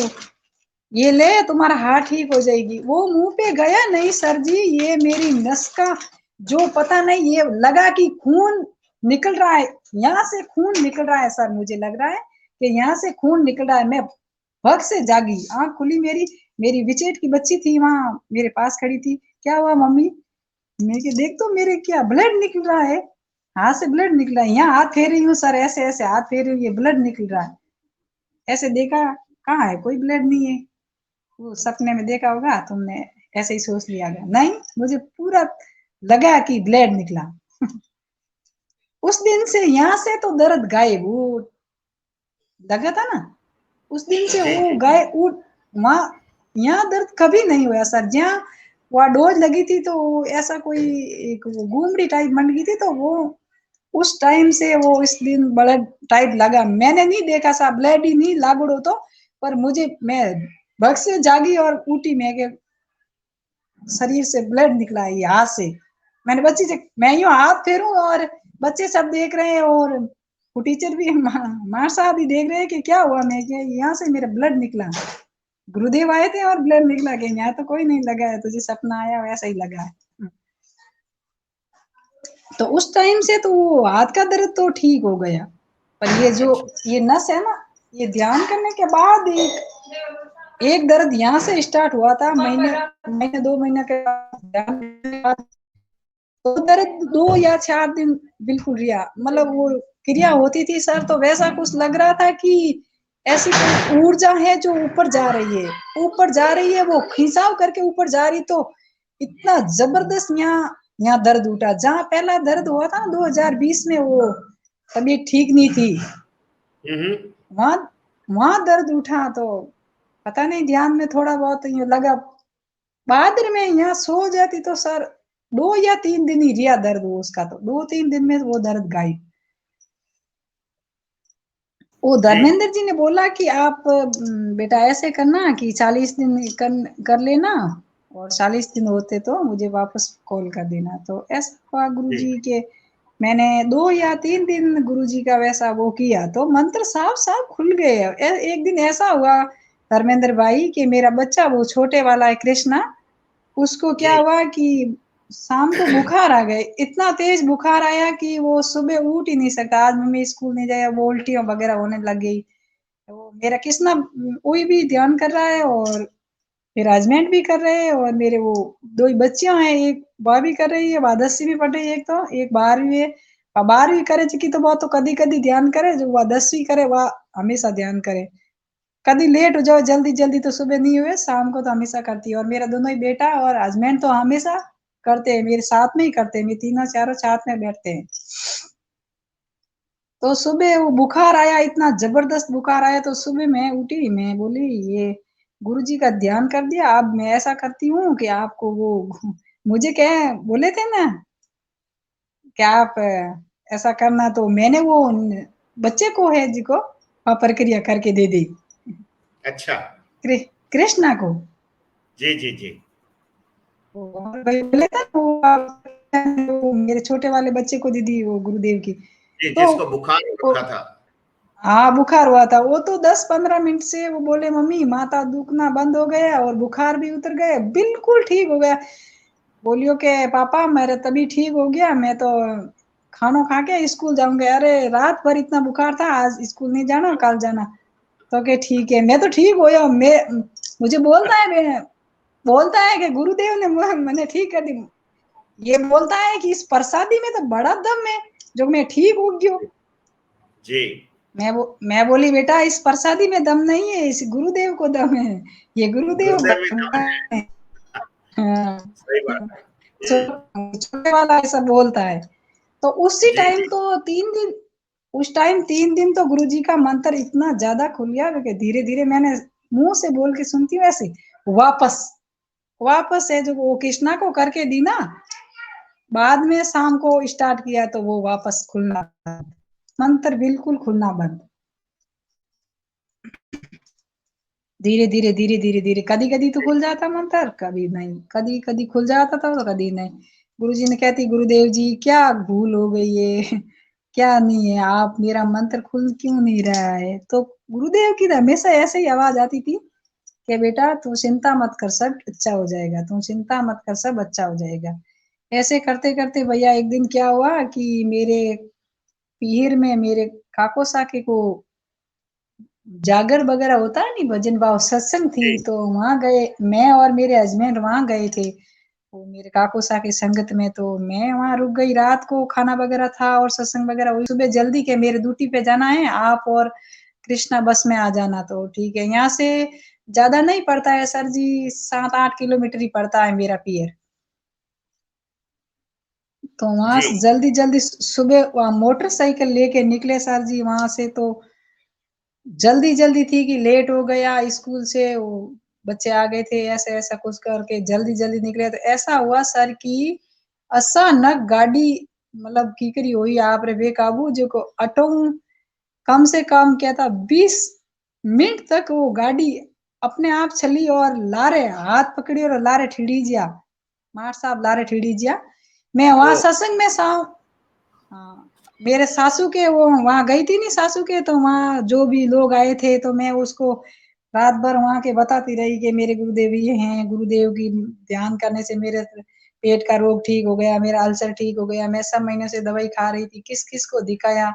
ये ले तुम्हारा हाथ ठीक हो जाएगी, वो मुंह पे गया नहीं सर जी, ये मेरी नस का जो पता नहीं, ये लगा कि खून निकल रहा है, यहाँ से खून निकल रहा है सर, मुझे लग रहा है कि यहाँ से खून निकल रहा है। मैं भग से जागी, आंख खुली मेरी, मेरी विचेट की बच्ची थी वहां मेरे पास खड़ी थी, क्या हुआ मम्मी, मैं कि देख तो मेरे क्या ब्लड निकल रहा है, हाथ से ब्लड निकल रहा है, यहाँ हाथ फेर रही हूँ सर, ऐसे ऐसे हाथ फेर रही हूँ, ये ब्लड निकल रहा है, ऐसे देखा, कहाँ है, कोई ब्लड नहीं है। वो सपने में देखा होगा तुमने, ऐसे ही सोच लिया गया, नहीं मुझे पूरा लगा कि ब्लड निकला। उस दिन से यहाँ से तो दर्द गायब, वो लगा था ना, उस दिन से जी। वो जी। गाय वहां, यहाँ दर्द कभी नहीं हुआ सर, जहाँ वहाँ डोज लगी थी तो ऐसा कोई एक वो गुमड़ी टाइप बन गई थी, तो वो उस टाइम से वो इस दिन ब्लड टाइप लगा, मैंने नहीं देखा सा ब्लड ही नहीं लागुड़ो तो, पर मुझे मैं भग से जागी और उठी, मैं के शरीर से ब्लड निकला है हाथ से, मैंने बच्ची से, मैं यूं हाथ फेरूं और बच्चे सब देख रहे हैं, और वो टीचर भी मार साहब भी देख रहे हैं कि क्या हुआ, मैं क्या यहाँ से मेरा ब्लड निकला, गुरुदेव आए थे और ब्लड निकला, कि यहाँ तो कोई नहीं लगा है, तुझे सपना आया वैसा ही लगा है। तो उस टाइम से तो वो हाथ का दर्द तो ठीक हो गया, पर ये जो अच्छा। ये नस है ना, ये ध्यान करने के बाद एक दर्द यहाँ से स्टार्ट हुआ था, महीने 2 महीने के बाद, तो दर्द 2 या 4 दिन बिल्कुल रिहा, मतलब वो क्रिया होती थी सर, तो वैसा कुछ लग रहा था कि ऐसी कोई ऊर्जा है जो ऊपर जा रही है, ऊपर जा रही है, वो खिंचाव करके ऊपर जा रही। तो इतना जबरदस्त यहाँ दर्द उठा, जहाँ पहला दर्द हुआ था 2020 में, वो तबीयत ठीक नहीं थी, वहां वहां दर्द उठा। तो पता नहीं, ध्यान में थोड़ा बहुत ये लगा, बाद में यहाँ सो जाती तो सर 2 या 3 दिन ही रिया दर्द वो उसका, तो 2-3 दिन में वो दर्द गायब। वो जी धर्मेंद्र जी ने बोला कि आप बेटा ऐसे करना कि 40 दिन कर लेना, और 40 दिन होते तो मुझे वापस कॉल कर देना। तो ऐसा हुआ गुरु जी जी के, मैंने 2 या 3 दिन गुरु जी का वैसा वो किया, तो मंत्र साफ साफ खुल गए। एक दिन ऐसा हुआ धर्मेंद्र भाई कि मेरा बच्चा, वो छोटे वाला है कृष्णा, उसको क्या जी हुआ कि शाम को बुखार आ गए, इतना तेज बुखार आया कि वो सुबह उठ ही नहीं सकता। आज मम्मी स्कूल नहीं जाया, वो उल्टियां वगैरह होने लग गई। वो मेरा कृष्णा कोई भी ध्यान कर रहा है, और मेरा हस्बैंड भी कर रहे हैं, और मेरे वो 2 ही बच्चियां हैं, एक वह भी कर रही है, वह 10वीं में पढ़ रही है, एक तो एक 12वीं है। 12वीं करे की तो बहुत, तो कदी कदी ध्यान करे, जो वह 10वीं करे वह हमेशा ध्यान करे। कभी लेट हो जाओ जल्दी जल्दी तो सुबह नहीं हुए, शाम को तो हमेशा करती है। और मेरा दोनों ही बेटा और हस्बैंड तो हमेशा करते हैं, मेरे साथ में ही करते हैं, मेरे तीनों चारों साथ में बैठते हैं। तो सुबह वो बुखार आया, इतना जबरदस्त बुखार आया, तो सुबह मैं उठी, मैं बोली ये गुरुजी का ध्यान कर दिया, अब मैं ऐसा करती हूँ कि आपको वो मुझे क्या बोले थे ना कि आप ऐसा करना, तो मैंने वो बच्चे को है जी को प्रक्रिया करके दे दी, अच्छा। कृष्णा को। जी जी जी और भाई बोले था वो मेरे छोटे वाले बच्चे को दीदी वो गुरुदेव की। जी, तो जिसको बुखार हो वो, रखा था। हाँ बुखार हुआ था, वो तो 10-15 मिनट से वो बोले मम्मी माथा दुखना बंद हो गया और बुखार भी उतर गया, बिल्कुल ठीक हो गया। बोलियो के पापा मेरा तभी ठीक हो गया, मैं तो खाना खा के स्कूल जाऊंगे। अरे रात भर इतना बुखार था, आज स्कूल नहीं जाना, कल जाना। तो के ठीक है, मैं तो ठीक हो गया। मैं मुझे बोलता है कि गुरुदेव ने मैंने ठीक कर दी। ये बोलता है कि इस प्रसादी में तो बड़ा दम है, जो मैं ठीक हो गयो। जी मैं बोली बेटा इस प्रसादी में दम नहीं है, इस गुरुदेव को दम है, ये गुरुदेव गुरुदेव भी था। है। हाँ। सही बात है। छोटे वाला ऐसा बोलता है। तो उसी जी टाइम जी तो 3 दिन, उस टाइम 3 दिन तो गुरुजी का मंत्र इतना ज्यादा खुल गया कि धीरे धीरे मैंने मुंह से बोल के सुनती हूँ ऐसे, वापस वापस है जो वो कृष्णा को करके दी ना, बाद में शाम को स्टार्ट किया तो वो वापस खुलना बंद। मंत्र बिल्कुल खुलना बंद। धीरे धीरे धीरे धीरे धीरे, कभी कभी तो खुल जाता मंत्र, कभी नहीं, कभी कभी खुल जाता था तो कभी नहीं। गुरुजी ने कहती गुरुदेव जी क्या भूल हो गई है, क्या नहीं है, आप मेरा मंत्र खुल क्यों नहीं रहा है। तो गुरुदेव की हमेशा ऐसे ही आवाज आती थी कि बेटा तू चिंता मत कर, सब अच्छा हो जाएगा, तू चिंता मत कर, सब अच्छा हो जाएगा। ऐसे करते करते भैया एक दिन क्या हुआ कि मेरे पीर में मेरे काको साके को जागर वगैरह होता है नहीं, भजन भाव सत्संग थी, जी तो वहां गए, मैं और मेरे हस्बैंड वहां गए थे वो मेरे काको सा की संगत में। तो मैं वहां रुक गई, रात को खाना वगैरह था और सत्संग वगैरह हुई, सुबह जल्दी के मेरे ड्यूटी पे जाना है, आप और कृष्णा बस में आ जाना। तो ठीक है, यहाँ से ज्यादा नहीं पड़ता है सर जी, 7-8 किलोमीटर ही पड़ता है मेरा पियर। तो वहां जी से जल्दी जल्दी सुबह वहां मोटरसाइकिल लेके निकले सर जी वहां से। तो जल्दी जल्दी थी कि लेट हो गया स्कूल से, वो बच्चे आ गए थे, ऐसे ऐसा कुछ करके जल्दी जल्दी निकले। तो ऐसा हुआ सर कि अचानक गाड़ी मतलब की करी हुई आप रे बेकाबू, जो को अटो कम से कम क्या था 20 मिनट तक वो गाड़ी अपने आप चली, और लारे हाथ पकड़ी और लारे ठिड़ी जिया, मार साहब लारे ठिड़ी जिया। मैं ओ वहां सत्संग में सा, हाँ, मेरे सासू के वो वहां गई थी नहीं सासू के, तो वहां जो भी लोग आए थे तो मैं उसको रात भर वहां के बताती रही कि मेरे गुरुदेव ये हैं, गुरुदेव की ध्यान करने से मेरे पेट का रोग ठीक हो गया, मेरा अल्सर ठीक हो गया, मैं सब महीने से दवाई खा रही थी, किस किस को दिखाया,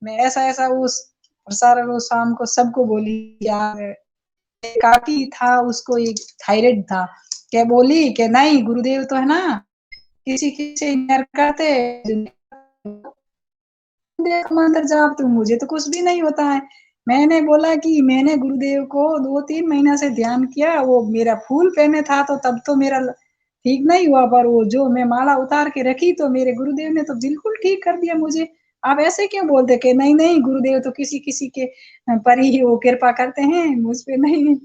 मैं ऐसा ऐसा उस प्रसारण वो शाम को सबको बोली यार काकी था, उसको एक थायराइड था। क्या बोली कि नहीं गुरुदेव तो है ना किसी किसी इग्नोर करते, मंत्र जाप तो मुझे तो कुछ भी नहीं होता है। मैंने बोला कि मैंने गुरुदेव को 2-3 महीना से ध्यान किया, वो मेरा फूल पहने था तो तब तो मेरा ठीक नहीं हुआ, पर वो जो मैं माला उतार के रखी तो मेरे गुरुदेव ने तो बिल्कुल ठीक कर दिया मुझे। आप ऐसे क्यों बोलते कि नहीं, नहीं गुरुदेव तो किसी-किसी के पर ही वो कृपा करते हैं, मुझ पे नहीं।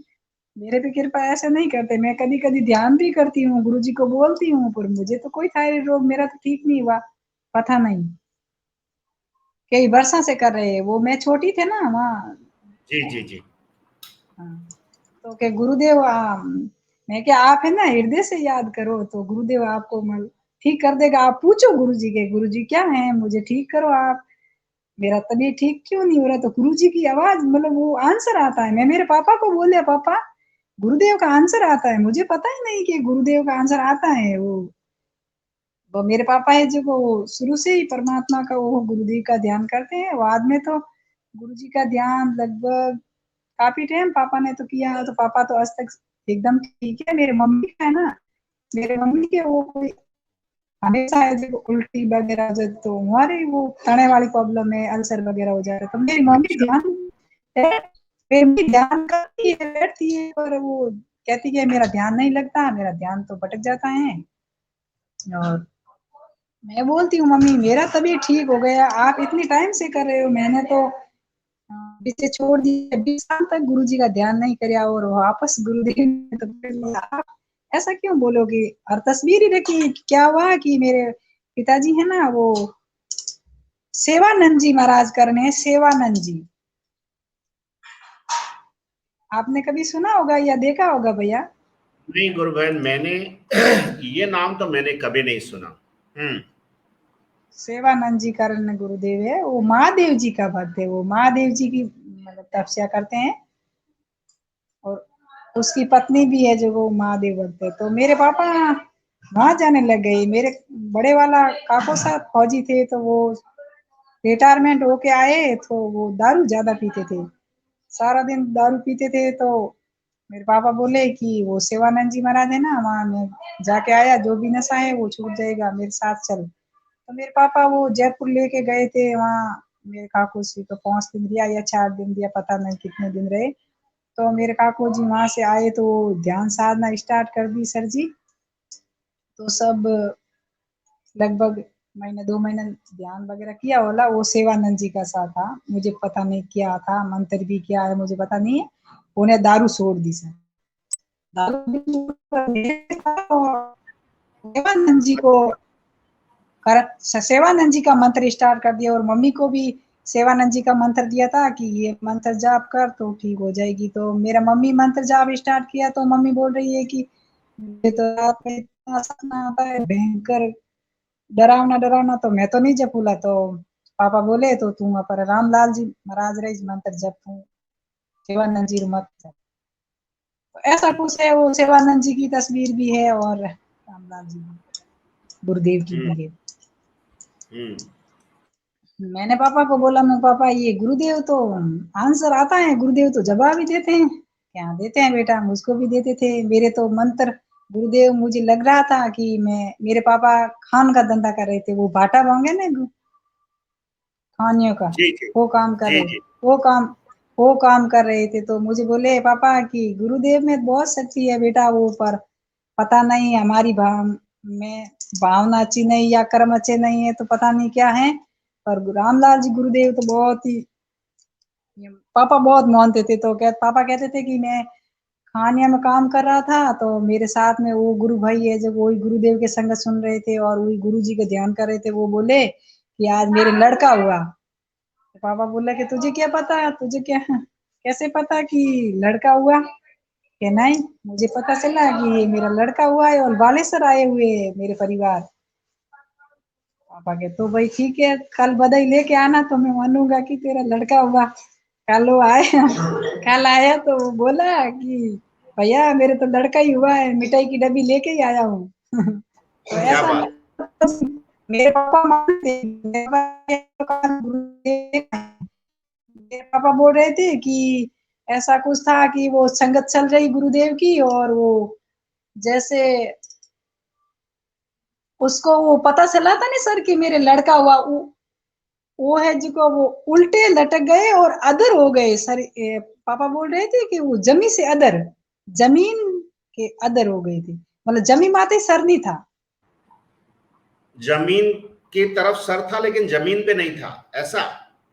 मेरे पे कृपा ऐसे नहीं करते। मैं कभी-कभी ध्यान भी करती हूँ, गुरुजी को बोलती हूँ, पर मुझे तो कोई थायराइड रोग मेरा तो ठीक नहीं हुआ। पता नहीं, कई वर्षों से कर रहे हैं। वो मैं छोटी थी ना वहाँ। जी जी जी। हाँ, तो क्या गुरुदेव मैं क्या आप है ना हृदय से याद करो तो गुरुदेव आपको ठीक कर देगा। आप पूछो गुरुजी के, गुरुजी क्या है मुझे ठीक करो आप। मेरा तबीयत ठीक क्यों नहीं हो रहा, तो गुरुजी की आवाज मतलब वो आंसर आता है। मैं मेरे पापा को बोले पापा गुरुदेव का आंसर आता है, मुझे पता ही नहीं कि गुरुदेव का आंसर आता है। वो मेरे पापा है जो वो शुरू से ही परमात्मा का वो गुरुदेव का ध्यान करते हैं। बाद में तो गुरुजी का ध्यान लगभग काफ़ी टाइम पापा ने तो किया, तो पापा तो आज तक एकदम ठीक है। मेरे मम्मी का है ना, मेरे मम्मी के वो कोई हमेशा ऐसे उल्टी वगैरह जो तो हमारी वो तने वाली प्रॉब्लम है, अल्सर वगैरह हो जा रहा है। तो मेरी मम्मी अच्छा। ध्यान मेरी मम्मी ध्यान करती है, बैठती है, पर वो कहती है मेरा ध्यान नहीं लगता, मेरा ध्यान तो भटक जाता है। और मैं बोलती हूँ मम्मी मेरा तबीयत ठीक हो गया, आप इतनी टाइम से कर रहे हो, मैंने तो पीछे छोड़ दिया, 20 साल तक गुरुजी का ध्यान नहीं किया और वापस गुरुदेव ने तो फिर आप ऐसा क्यों बोलोगे। और तस्वीर ही रखी। क्या हुआ कि मेरे पिताजी है ना वो सेवानंद जी महाराज करने हैं, सेवानंद जी। आपने कभी सुना होगा या देखा होगा भैया? नहीं गुरु बहन, मैंने ये नाम तो मैंने कभी नहीं सुना। सेवानंद जी कारण गुरुदेव है, वो महादेव जी का भक्त है। वो महादेव जी की मतलब तपस्या करते हैं और उसकी पत्नी भी है जो वो महादेव भक्त है। तो मेरे पापा वहां जाने लग गए। मेरे बड़े वाला काको साहब फौजी थे, तो वो रिटायरमेंट होके आए तो वो दारू ज्यादा पीते थे, सारा दिन दारू पीते थे। तो मेरे पापा बोले कि वो सेवानंद जी महाराज है ना, वहां मैं जाके आया, जो भी नशा है वो छूट जाएगा, मेरे साथ चल। तो मेरे पापा वो जयपुर लेके गए थे वहाँ। मेरे काकू जी को 5 दिन दिया या 4 दिन दिया, पता नहीं कितने दिन रहे। तो मेरे काकू जी वहां से आए तो ध्यान साधना स्टार्ट कर दी सर जी। तो सब लगभग महीने 2 महीने ध्यान वगैरह किया होला। वो सेवानंद जी का साथ था, मुझे पता नहीं क्या था, मंत्र भी क्या है मुझे पता नहीं है। उन्हें दारू छोड़ दी सर। दारू सेवानंद जी को कर सेवानंद जी का मंत्र स्टार्ट कर दिया और मम्मी को भी सेवानंद जी का मंत्र दिया था कि ये मंत्र जाप कर तो ठीक हो जाएगी। तो मेरा मम्मी मंत्र जाप स्टार्ट किया तो मम्मी बोल रही है कि मुझे तो रात में इतना सपना आता है भयंकर डरावना डरावना, तो मैं तो नहीं जपूला। तो पापा बोले तो तू पर रामलाल जी महाराज रही मंत्र जप तू सेवानंद जी मत जप। तो ऐसा कुछ है। वो सेवानंद जी की तस्वीर भी है और रामलाल जी की, गुरुदेव की हम्म भी है। हम्म। मैंने पापा को बोला मैं पापा ये गुरुदेव तो आंसर आता है, गुरुदेव तो जवाब ही देते हैं। क्या देते हैं बेटा, मुझको भी देते थे मेरे तो मंत्र गुरुदेव। मुझे लग रहा था कि मैं मेरे पापा खान का धंधा कर रहे थे, वो भाटा होंगे ना खानियों का, जी जी वो काम कर जी रहे जी। वो काम वो काम कर रहे थे। तो मुझे बोले पापा कि गुरुदेव में बहुत शक्ति है बेटा, वो पर पता नहीं हमारी में भावना अच्छी नहीं या कर्म अच्छे नहीं है तो पता नहीं क्या है। पर रामलाल जी गुरुदेव तो बहुत ही पापा बहुत मानते थे। तो पापा कहते थे कि मैं खानिया में काम कर रहा था तो मेरे साथ में वो गुरु भाई है जब वही गुरुदेव के संगत सुन रहे थे और वही गुरु जी का ध्यान कर रहे थे। वो बोले कि आज मेरे लड़का हुआ। तो पापा बोला कि तुझे क्या पता, तुझे क्या कैसे पता कि लड़का हुआ। कि नहीं मुझे पता चला कि ये मेरा लड़का हुआ है और बालेश्वर आए हुए हैं मेरे परिवार। पापा के तो भाई ठीक है, कल बधाई लेके आना तो मैं मानूंगा कि तेरा लड़का हुआ। कल वो आया कल आया तो वो बोला कि भैया मेरे तो लड़का ही हुआ है, मिठाई की डब्बी लेके ही आया हूँ तो क्या ऐसा बात। मेरे पापा मानते, मेरे पापा बोल रहे थे कि ऐसा कुछ था कि वो संगत चल रही गुरुदेव की, और वो जैसे उसको वो पता चला था नहीं सर कि मेरे लड़का हुआ, वो है जिसको वो उल्टे लटक गए और अदर हो गए सर। पापा बोल रहे थे कि वो जमी से अदर, जमीन के अदर हो गई थी, मतलब जमी माते सर नहीं था। जमीन की तरफ सर था लेकिन जमीन पे नहीं था, ऐसा?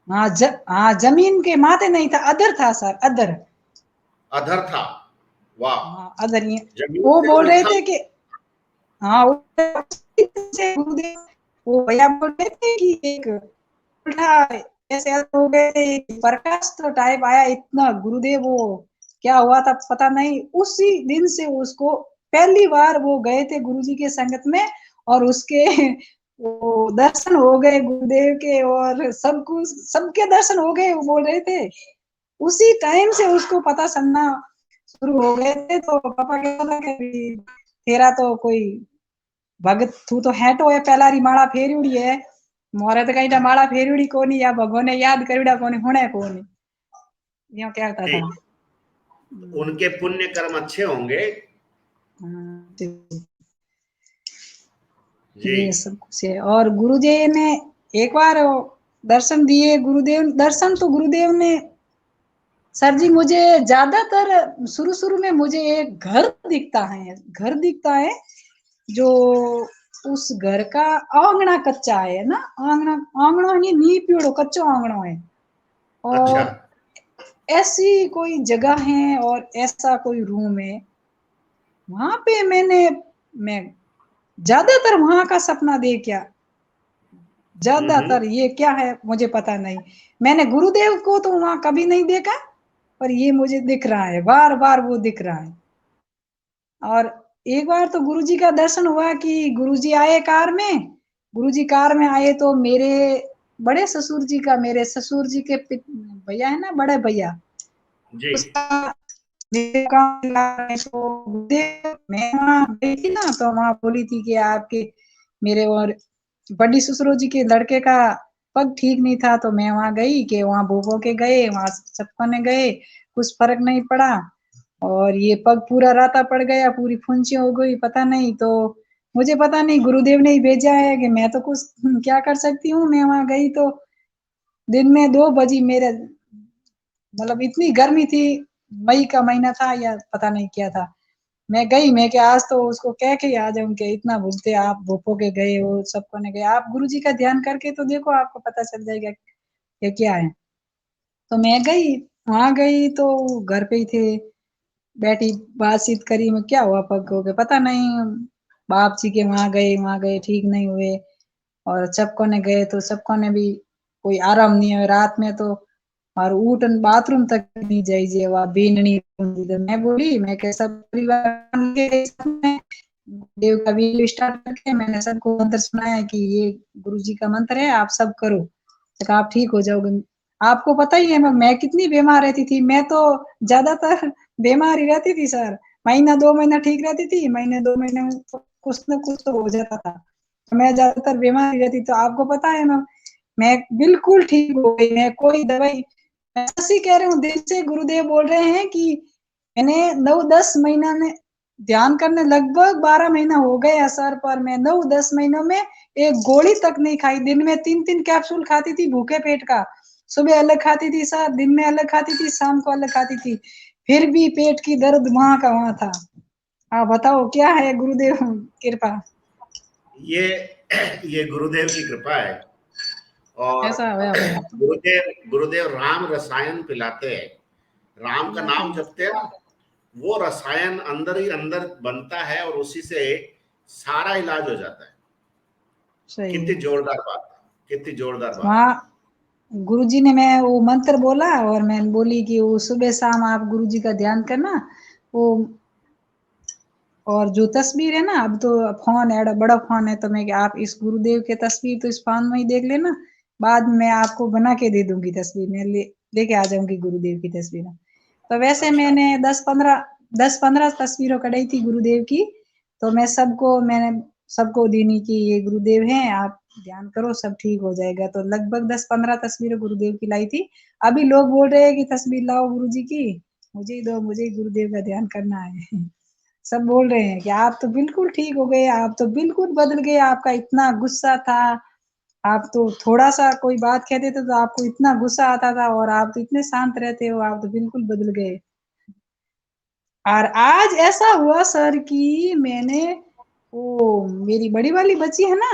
हाँ हाँ, जमीन के माते नहीं था, अदर था सर, अदर। अधर था। वाह। हाँ अदर, ये जमीन वो से बोल रहे उठा। थे कि हाँ से गुरुदेव, वो भैया बोल रहे थे कि एक उल्टा ऐसे हो गए थे, प्रकाश तो टाइप आया इतना गुरुदेव, वो क्या हुआ था पता नहीं। उसी दिन से उसको पहली बार वो गए थे गुरुजी के संगत में, और उसके वो दर्शन हो गए गुरुदेव के, और सब कुछ सबके दर्शन हो गए, वो बोल रहे थे। उसी टाइम से उसको पता चलना शुरू हो गए थे। तो पापा कहता था कि तेरा तो कोई भगत तू तो है, तो ये पहला री माला फेरुड़ी है, मोरे तो कहीं माला फेरुड़ी कोनी, या भगवान ने याद करुड़ा कोनी, होने कोनी, यो कहता था। जी, उनके पुण्य कर्म अच्छे होंगे। जी। ये सब कुछ है। और गुरुदेव ने एक बार दर्शन दिए, गुरुदेव दर्शन तो गुरुदेव ने सर जी, मुझे ज्यादातर शुरू शुरू में मुझे एक घर दिखता है, घर दिखता है, जो उस घर का आंगना कच्चा है ना, आंगना आंगना नहीं, नी पीड़ो कच्चो आंगनो है, अच्छा। और ऐसी कोई जगह है और ऐसा कोई रूम है, वहां पे मैं ज्यादातर वहां का सपना देखा। ज्यादातर ये क्या है मुझे पता नहीं, मैंने गुरुदेव को तो वहां कभी नहीं देखा, पर ये मुझे दिख रहा है, बार बार वो दिख रहा है। और एक बार तो गुरुजी का दर्शन हुआ कि गुरुजी आए कार में, गुरुजी कार में आए तो मेरे बड़े ससुर जी का, मेरे ससुर जी के भैया है ना, बड़े भैया, जी। उसका मेरे काम तो मैं वहां गई थी ना, तो वहां बोली थी कि आपके मेरे और बड़ी ससुरो जी के लड़के का पग ठीक नहीं था, तो मैं वहां गई कि वहां बोबो के गए, वहां सबको गए, कुछ फर्क नहीं पड़ा, और ये पग पूरा राता पड़ गया, पूरी फुंसी हो गई, पता नहीं। तो मुझे पता नहीं, गुरुदेव ने ही भेजा है कि मैं तो कुछ क्या कर सकती हूँ। मैं वहां गई तो दिन में 2 बजे मेरे, मतलब इतनी गर्मी थी, मई का महीना था या पता नहीं क्या था, मैं गई, मैं क्या आज तो उसको कह के आ जाऊं कि इतना बोलते आप भोपो के गए हो, सबको ने गए, आप गुरुजी का ध्यान करके तो देखो, आपको पता चल जाएगा कि क्या है। तो मैं गई, वहां गई तो घर पे ही थे, बैठी बातचीत करी, में क्या हुआ पग को के पता नहीं, बाप जी के वहां गए ठीक नहीं हुए, और सबको ने गए तो सबको ने भी कोई आराम नहीं है रात में, तो और उठन बाथरूम तक नहीं जाइए, वह बीननी, तो मैं बोली, मैं के सब परिवार के साथ में देव का वीडियो स्टार्ट करके मैंने सबको मंत्र सुनाया कि ये गुरु जी का मंत्र है, आप सब करो, तो आप ठीक हो जाओगे। आपको पता ही है मैं कितनी बीमार रहती थी, मैं तो ज्यादातर बीमार ही रहती थी सर, महीना 2 महीना ठीक रहती थी, महीने 2 महीने में तो कुछ न कुछ तो हो जाता था, मैं ज्यादातर बीमार ही रहती। तो आपको पता है मैं बिल्कुल ठीक हो गई, मैं कोई दवाई, मैं ऐसी कह रही हूँ, दिल से गुरुदेव बोल रहे हैं कि मैंने 9-10 महीना में ध्यान करने, लगभग 12 महीना हो गए असर, पर मैं 9-10 महीनों में एक गोली तक नहीं खाई, दिन में 3-3 कैप्सूल खाती थी भूखे पेट का, सुबह अलग खाती थी सर, दिन में अलग खाती थी, शाम को अलग खाती थी, फिर भी पेट की दर्द वहां का वहां था। आप बताओ क्या है गुरुदेव कृपा। ये ये गुरुदेव की कृपा है। और ऐसा हुआ भाई, गुरुदेव गुरुदेव राम रसायन पिलाते हैं। राम का पिलाते नाम हैं, जपते हैं ना, वो रसायन अंदर ही अंदर बनता है और उसी से सारा इलाज हो जाता है। सही कितनी है। जोरदार बात है, कितनी जोरदार बात है। वहाँ गुरुजी ने, मैं वो मंत्र बोला और मैं बोली कि वो सुबह शाम आप गुरुजी का ध्यान करना, वो और जो तस्वीर है ना, अब तो फोन है, बड़ा फोन है, तो मैं आप इस गुरुदेव के तस्वीर तो इस फोन में ही देख लेना, बाद में आपको बना के दे दूंगी तस्वीर, मैं लेके आ जाऊंगी गुरुदेव की तस्वीर। तो वैसे अच्छा। मैंने 10-15 तस्वीरों कढ़ाई थी गुरुदेव की, तो मैंने सबको देनी की ये गुरुदेव हैं, आप ध्यान करो सब ठीक हो जाएगा, तो लगभग 10-15 तस्वीरें गुरुदेव की लाई थी। अभी लोग बोल रहे हैं कि तस्वीर लाओ गुरुजी की, मुझे ही दो, मुझे ही गुरुदेव का ध्यान करना है। सब बोल रहे हैं कि आप तो बिल्कुल ठीक हो गए, आप तो बिल्कुल बदल गए, आपका इतना गुस्सा था, आप तो थोड़ा-सा कोई बात कहते थे तो आपको इतना गुस्सा आता था और आप तो इतने शांत रहते हो, आप तो बिल्कुल बदल गए। और आज ऐसा हुआ सर कि मैंने वो मेरी बड़ी वाली बच्ची है ना,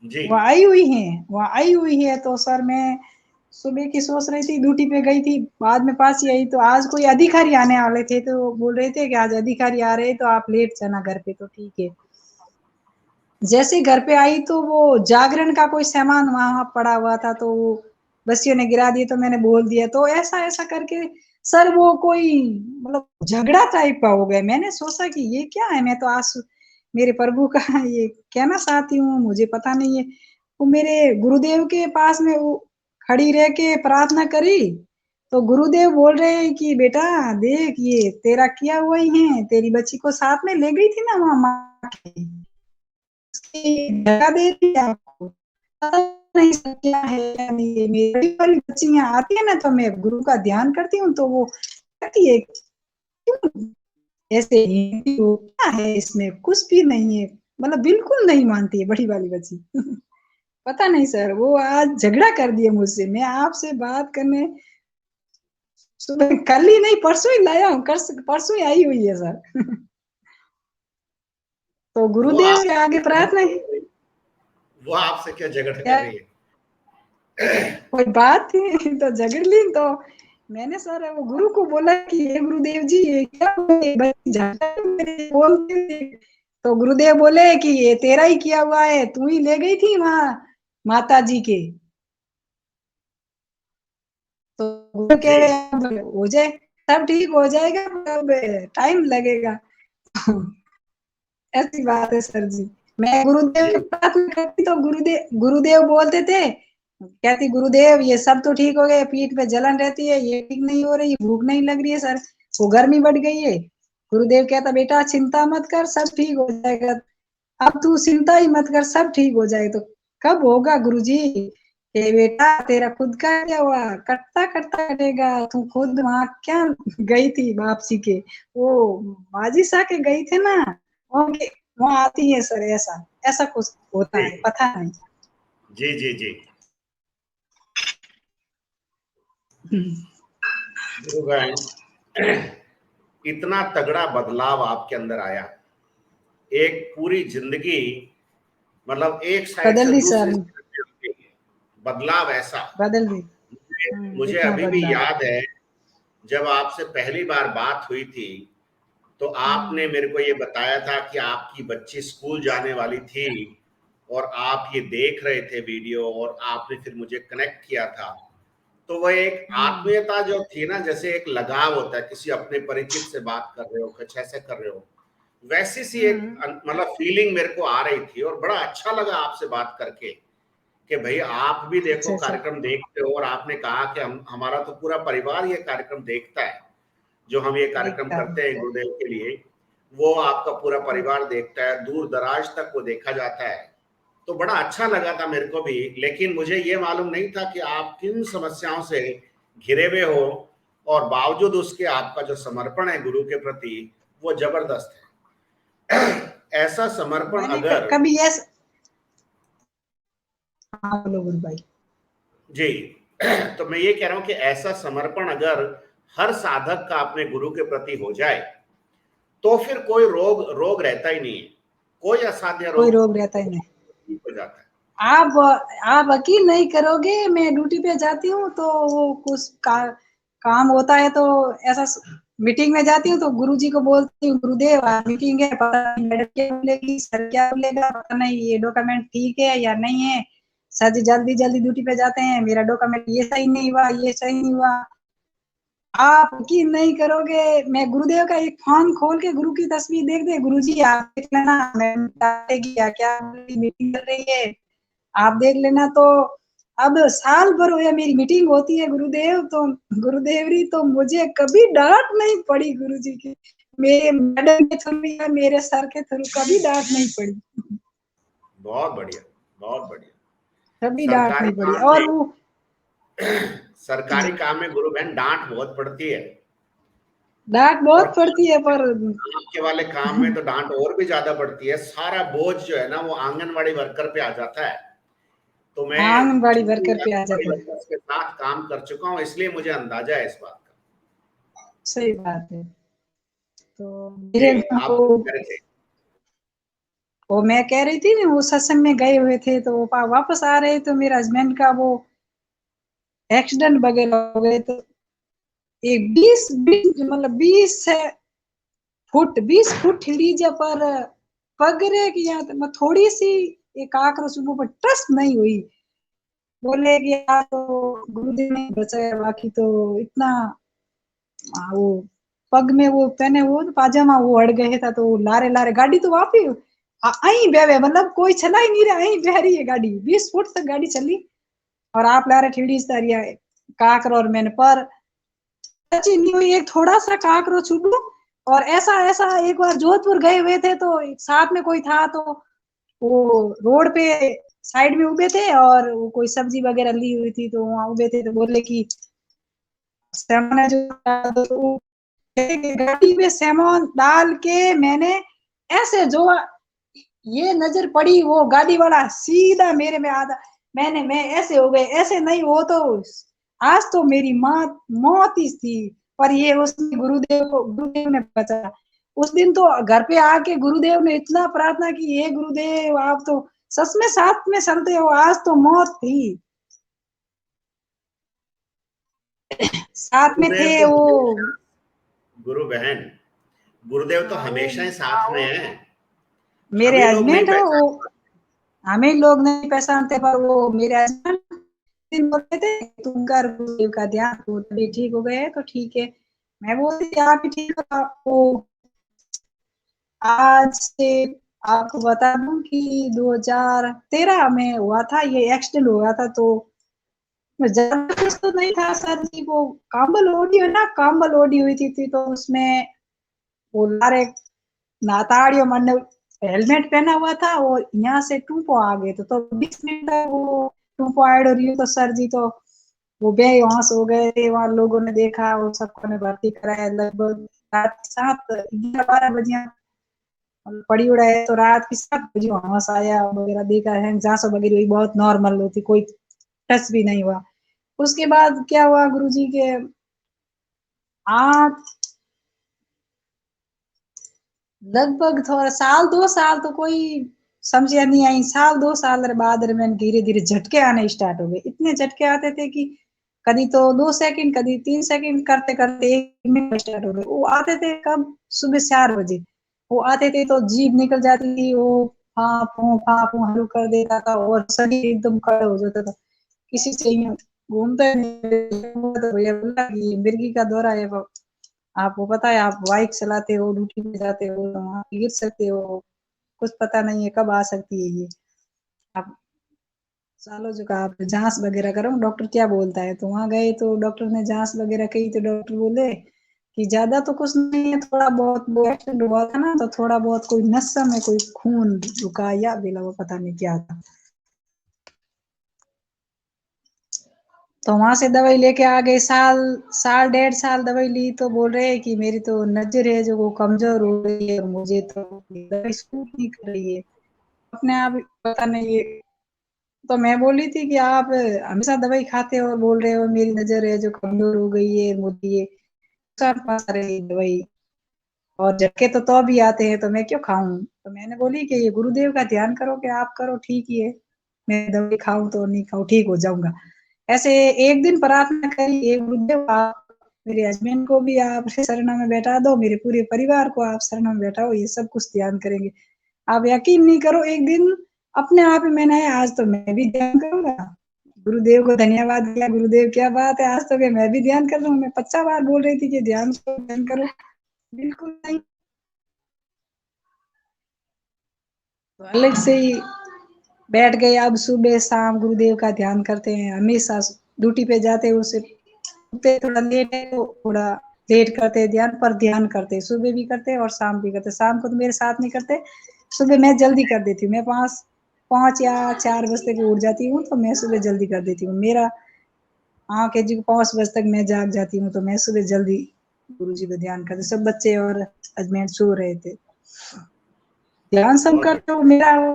जी वो आई हुई है तो सर मैं सुबह की सोच रही थी, ड्यूटी पे गई थी, बाद में पास ही आई तो आज कोई अधिकारी आने वाले थे तो बोल रहे थे कि आज अधिकारी आ रहे हैं तो आप लेट जाना घर पे, तो ठीक है। जैसे घर पे आई तो वो जागरण का कोई सामान वहाँ पड़ा हुआ था तो वो बच्चियों ने गिरा दिया तो मैंने बोल दिया, तो ऐसा-ऐसा करके सर वो कोई मतलब झगड़ा टाइप का हो गया। मैंने सोचा कि ये क्या है? मैं तो आज मेरे प्रभु का ये कहना चाहती हूँ, मुझे पता नहीं है। वो मेरे गुरुदेव के पास में वो खड़ी रह के प्रार्थना करी, तो गुरुदेव बोल रहे हैं कि बेटा देख ये तेरा किया हुआ ही है, तेरी बच्ची को साथ में ले गई थी ना वहाँ माँ के। जगह दे रही है आपको। पता नहीं सर क्या है क्या नहीं है। मेरी वाली बच्ची यहाँ आती है ना तो मैं गुरु का ध्यान करती हूँ तो वो कहती है क्यों ऐसे हिंदी हो क्या है इसमें कुछ भी नहीं है, मतलब बिल्कुल नहीं मानती है बड़ी वाली बच्ची। पता नहीं सर वो आज झगड़ा कर दिया मुझसे। मैं आपसे बात करने सुबह कल ही नहीं परसों ही लाया हूँ, परसों ही आई हुई है सर। तो वो गुरुदेव के आपसे आगे प्रार्थना वो आपसे क्या झगड़ा कर क्या रही है? कोई बात थी तो झगड़ ली तो मैंने सर वो गुरु को बोला कि ये गुरुदेव जी ये क्या हुआ? ये बच्ची झगड़ा मेरे बोलती थी। तो गुरुदेव बोले कि ये तेरा ही किया हुआ है, तू ही ले गई थी वहाँ माता जी के। तो गुरु जी कह रहे अब हो जाए, सब ठीक हो जाएगा, अब टाइम लगेगा। ऐसी बात है सर जी। मैं गुरुदेव जी को प्रार्थना करती तो गुरुदेव बोलते थे, कहती गुरुदेव ये सब तो ठीक हो गए, पीठ पे जलन रहती है, ये ठीक नहीं हो रही, भूख नहीं लग रही है सर, वो गर्मी बढ़ गई है। गुरुदेव कहता बेटा चिंता मत कर, सब ठीक हो जाएगा। अब तू चिंता ही मत कर, सब ठीक हो जाएगा। तो कब होगा गुरुजी? ये बेटा तेरा खुद का क्या हुआ? कटता कटता कटेगा। तू खुद वहां क्या गई थी वापसी के, वो बाजी सा के गई थे ना, वहाँ वहाँ आती है सर, ऐसा ऐसा कुछ होता है, जी पता नहीं। जी जी जी। गुरु बहन, इतना तगड़ा बदलाव आपके अंदर आया, एक पूरी जिंदगी, मतलब एक साइड बदल से दी सर, दूसरी साइड पे बदलाव ऐसा। बदल दी। मुझे इतना अभी भी बदलाव। याद है, जब आपसे पहली बार बात हुई थी तो आपने मेरे को ये बताया था कि आपकी बच्ची स्कूल जाने वाली थी और आप ये देख रहे थे वीडियो और आपने फिर मुझे कनेक्ट किया था। तो वह एक आत्मीयता जो थी ना, जैसे एक लगाव होता है, किसी अपने परिचित से बात कर रहे हो, कुछ ऐसे कर रहे हो, वैसी सी एक मतलब फीलिंग मेरे को आ रही थी और बड़ा अच्छा लगा आपसे बात करके कि भाई आप भी देखो अच्छा अच्छा कार्यक्रम देखते हो, और आपने कहा कि हम हमारा तो पूरा परिवार ये कार्यक्रम देखता है, जो हम ये कार्यक्रम देखता करते है। हैं गुरुदेव के लिए, वो आपका पूरा परिवार देखता है, दूर दराज तक वो देखा जाता है। तो बड़ा अच्छा लगा था मेरे को भी, लेकिन मुझे ये मालूम नहीं था कि आप किन समस्याओं से घिरे हुए हो, और बावजूद उसके आपका जो समर्पण है गुरु के प्रति वो जबरदस्त है। ऐसा समर्पण मैंने अगर, कभी ऐसा, हाँ बोलो गुरु भाई। जी, तो मैं ये कह रहा हूं कि ऐसा समर्पण अगर हर साधक का अपने गुरु के प्रति हो जाए तो फिर कोई रोग रोग रहता ही नहीं है, कोई असाध्य कोई रोग रोग रहता ही नहीं। ठीक हो जाता है। आप आप यकीन नहीं करोगे, मैं ड्यूटी पे जाती हूँ तो वो कुछ काम होता है तो ऐसा मीटिंग में जाती हूँ तो गुरुजी को बोलती हूँ गुरुदेव आज मीटिंग है, पता नहीं मैडम क्या बोलेगी, सर क्या बोलेगा, पता नहीं ये डॉक्यूमेंट ठीक है या नहीं है। सर जी जल्दी जल्दी ड्यूटी पे जाते हैं, मेरा डॉक्यूमेंट ये सही नहीं हुआ, ये सही नहीं हुआ। आप यकीन नहीं करोगे, मैं गुरुदेव का एक फोन खोल के गुरु की तस्वीर देख दे, गुरुजी आप देख लेना मैम क्या क्या मीटिंग चल रही है, आप देख लेना। तो अब साल भर हो गया मेरी मीटिंग होती है गुरुदेव तो गुरुदेवरी तो मुझे कभी डांट नहीं पड़ी गुरुजी की, मेरे मैडम के थ्रू या मेरे सर के थ्रू कभी डांट नहीं पड़ी, बहुत बढ़िया, बहुत बढ़िया। कभी डांट सरकारी नहीं पड़ी। काम और में वो सरकारी काम में गुरु बहन डांट बहुत पड़ती है, डांट और बहुत पड़ती है पर आपके वाले काम में तो डांट और भी ज्यादा पड़ती है। सारा बोझ जो है ना वो आंगनवाड़ी वर्कर पे आ जाता है। तो मैं आंगनबाड़ी जितनी वर्कर पे आ आंगनवाड़ी जाता है। वर्कर्स के साथ काम कर चुका हूँ, इसलिए मुझे अंदाजा है इस बात का। सही बात है। तो ये मेरे आप वो कह रहे थे। वो मैं कह रही थी ना, वो सत्संग में गए हुए थे तो वो वापस आ रहे तो मेरे हस्बैंड का वो एक्सीडेंट वगैरह हो गए। तो एक 20 मतलब 20 फुट लीजिए पर पगरे की यहाँ मैं थोड़ी सी एक आकर सुबह पर ट्रस्ट नहीं हुई। बोले कि यार तो गुरुदेव ने बचाया, बाकी तो इतना वो पग में वो पहने वो पाजामा वो अड़ गए था तो लारे लारे गाड़ी तो वापी आई बेवे मतलब कोई चला ही नहीं रहा, आई बह रही है गाड़ी, 20 फुट तक गाड़ी चली और आप ला रहे ठीड़ी तारिया काकर और मैंने पर सच्ची नहीं हुई, एक थोड़ा सा काकरो छुटू। और ऐसा ऐसा एक बार जोधपुर गए हुए थे तो साथ में कोई था तो वो रोड पे साइड में उबे थे और वो कोई सब्जी वगैरह ली हुई थी तो वहां उबे थे तो बोले कि सामने जो तो गाड़ी में सामान डाल के मैंने ऐसे जो ये नजर पड़ी वो गाड़ी वाला सीधा मेरे में आधा, मैं ऐसे हो गए, ऐसे नहीं वो तो आज तो मेरी माँ मौत ही थी। पर ये उसने गुरुदेव ने बचाया। उस दिन तो घर पे आके गुरुदेव ने इतना प्रार्थना की, हे गुरुदेव आप तो सच में साथ में चलते हो, आज तो मौत थी। साथ में थे गुरुदेव तो वो हमेशा, गुरु बहन, गुरुदेव तो हाँ वो हमेशा ही हाँ साथ में वो है। मेरे हमें लोग नहीं हस्बैंड हो वो, पहचान हमें लोग नहीं पहचानते पर वो मेरे हस्बैंड दिन बोलते थे तुम कर गुरुदेव का ध्यान, तो तभी ठीक हो गए तो ठीक है। मैं बोलती थी आप ही ठीक हो आपको। आज से आपको बता दूं कि 2013 में हुआ था ये एक्सीडेंट हुआ था तो ज्यादा कुछ तो नहीं था सर जी, वो कांबल ओढ़ी है ना, कांबल ओढ़ी हुई थी तो उसमें वो लारे नाताड़ियों मन हेलमेट पहना हुआ था और यहाँ से टूपो आ गए तो 20 मिनट तक वो टूपो आड़ रही है तो सर जी तो वो बेहोश हो गए थे। वहां लोगों ने देखा, वो सबको ने भर्ती कराया, लगभग रात 7 11 12 बजे पड़ी उड़ा है तो रात की 7 बजे होश आया वगैरह, देखा है जांच वगैरह हुई, बहुत नॉर्मल होती, कोई टच भी नहीं हुआ। उसके बाद क्या हुआ गुरुजी के 8 लगभग थोड़ा साल 2 साल तो कोई समझिया नहीं आई, साल 2 साल बाद में धीरे धीरे झटके आने स्टार्ट हो गए। इतने झटके आते थे कि कभी तो 2 सेकंड कभी 3 सेकंड करते करते 1 मिनट स्टार्ट हो गए। वो आते थे कब, सुबह 4 बजे वो आते थे तो जीभ निकल जाती थी, वो हाँ फू हलू कर देता था और शरीर एकदम खड़ा हो जाता था, किसी से घूमते नहीं। तो भैया बोला कि मिर्गी का दौरा है, आपको पता है आप बाइक चलाते हो, ड्यूटी पे जाते हो तो वहाँ गिर सकते हो, कुछ पता नहीं है कब आ सकती है ये। आप चलो जो कहा आप जांच वगैरह करो, डॉक्टर क्या बोलता है। तो वहां गए तो डॉक्टर ने जांच वगैरह की तो डॉक्टर बोले कि ज्यादा तो कुछ नहीं है, थोड़ा बहुत वो एक्सीडेंट हुआ था ना तो थोड़ा बहुत कोई नसा में कोई खून रुका या बिला, वो पता नहीं क्या था। तो वहां से दवाई लेके आ गए, साल साल 1.5 साल दवाई ली तो बोल रहे हैं कि मेरी तो नजर है जो वो कमजोर हो रही है, मुझे तो दवाई सूट नहीं कर रही है अपने आप पता नहीं ये। तो मैं बोली थी कि आप हमेशा दवाई खाते हो और बोल रहे हो मेरी नजर है जो कमजोर हो गई है, मुझे ये साथ पास रही दवाई और झटके तो भी आते हैं तो मैं क्यों खाऊं। तो मैंने बोली कि ये गुरुदेव का ध्यान करो कि आप करो ठीक ही है, मैं दवाई खाऊं तो नहीं खाऊं ठीक हो जाऊंगा। ऐसे एक दिन प्रार्थना करी, ये गुरुदेव आप मेरे हस्बैंड को भी आप शरणा में बैठा दो, मेरे पूरे परिवार को आप शरणा में बैठाओ, ये सब कुछ ध्यान करेंगे। आप यकीन नहीं करो, एक दिन अपने आप ही मैंने आज तो मैं भी ध्यान करूंगा। गुरुदेव को धन्यवाद दिया, गुरुदेव क्या बात है, आज तो मैं भी ध्यान कर रहा हूँ। मैं 50 बार बोल रही थी कि ध्यान करो ध्यान करो, बिल्कुल नहीं। तो अलग से ही बैठ गए, अब सुबह शाम गुरुदेव का ध्यान करते हैं हमेशा। ड्यूटी पे जाते हैं उससे पे थोड़ा लेट है तो थोड़ा लेट करते हैं ध्यान, पर ध्यान करते हैं, सुबह भी करते हैं और शाम भी करते हैं। शाम को तो मेरे साथ नहीं करते, सुबह मैं जल्दी कर देती हूँ, मैं 5 5 या 4 बजे तक उठ जाती हूँ तो मैं सुबह जल्दी कर देती हूँ। मेरा हाँ के जी 5 बजे तक मैं जाग जाती हूँ तो मैं सुबह जल्दी गुरुजी का ध्यान करते, सब बच्चे और अजमेर सो रहे थे, ध्यान सब बहुत करते। वो मेरा वो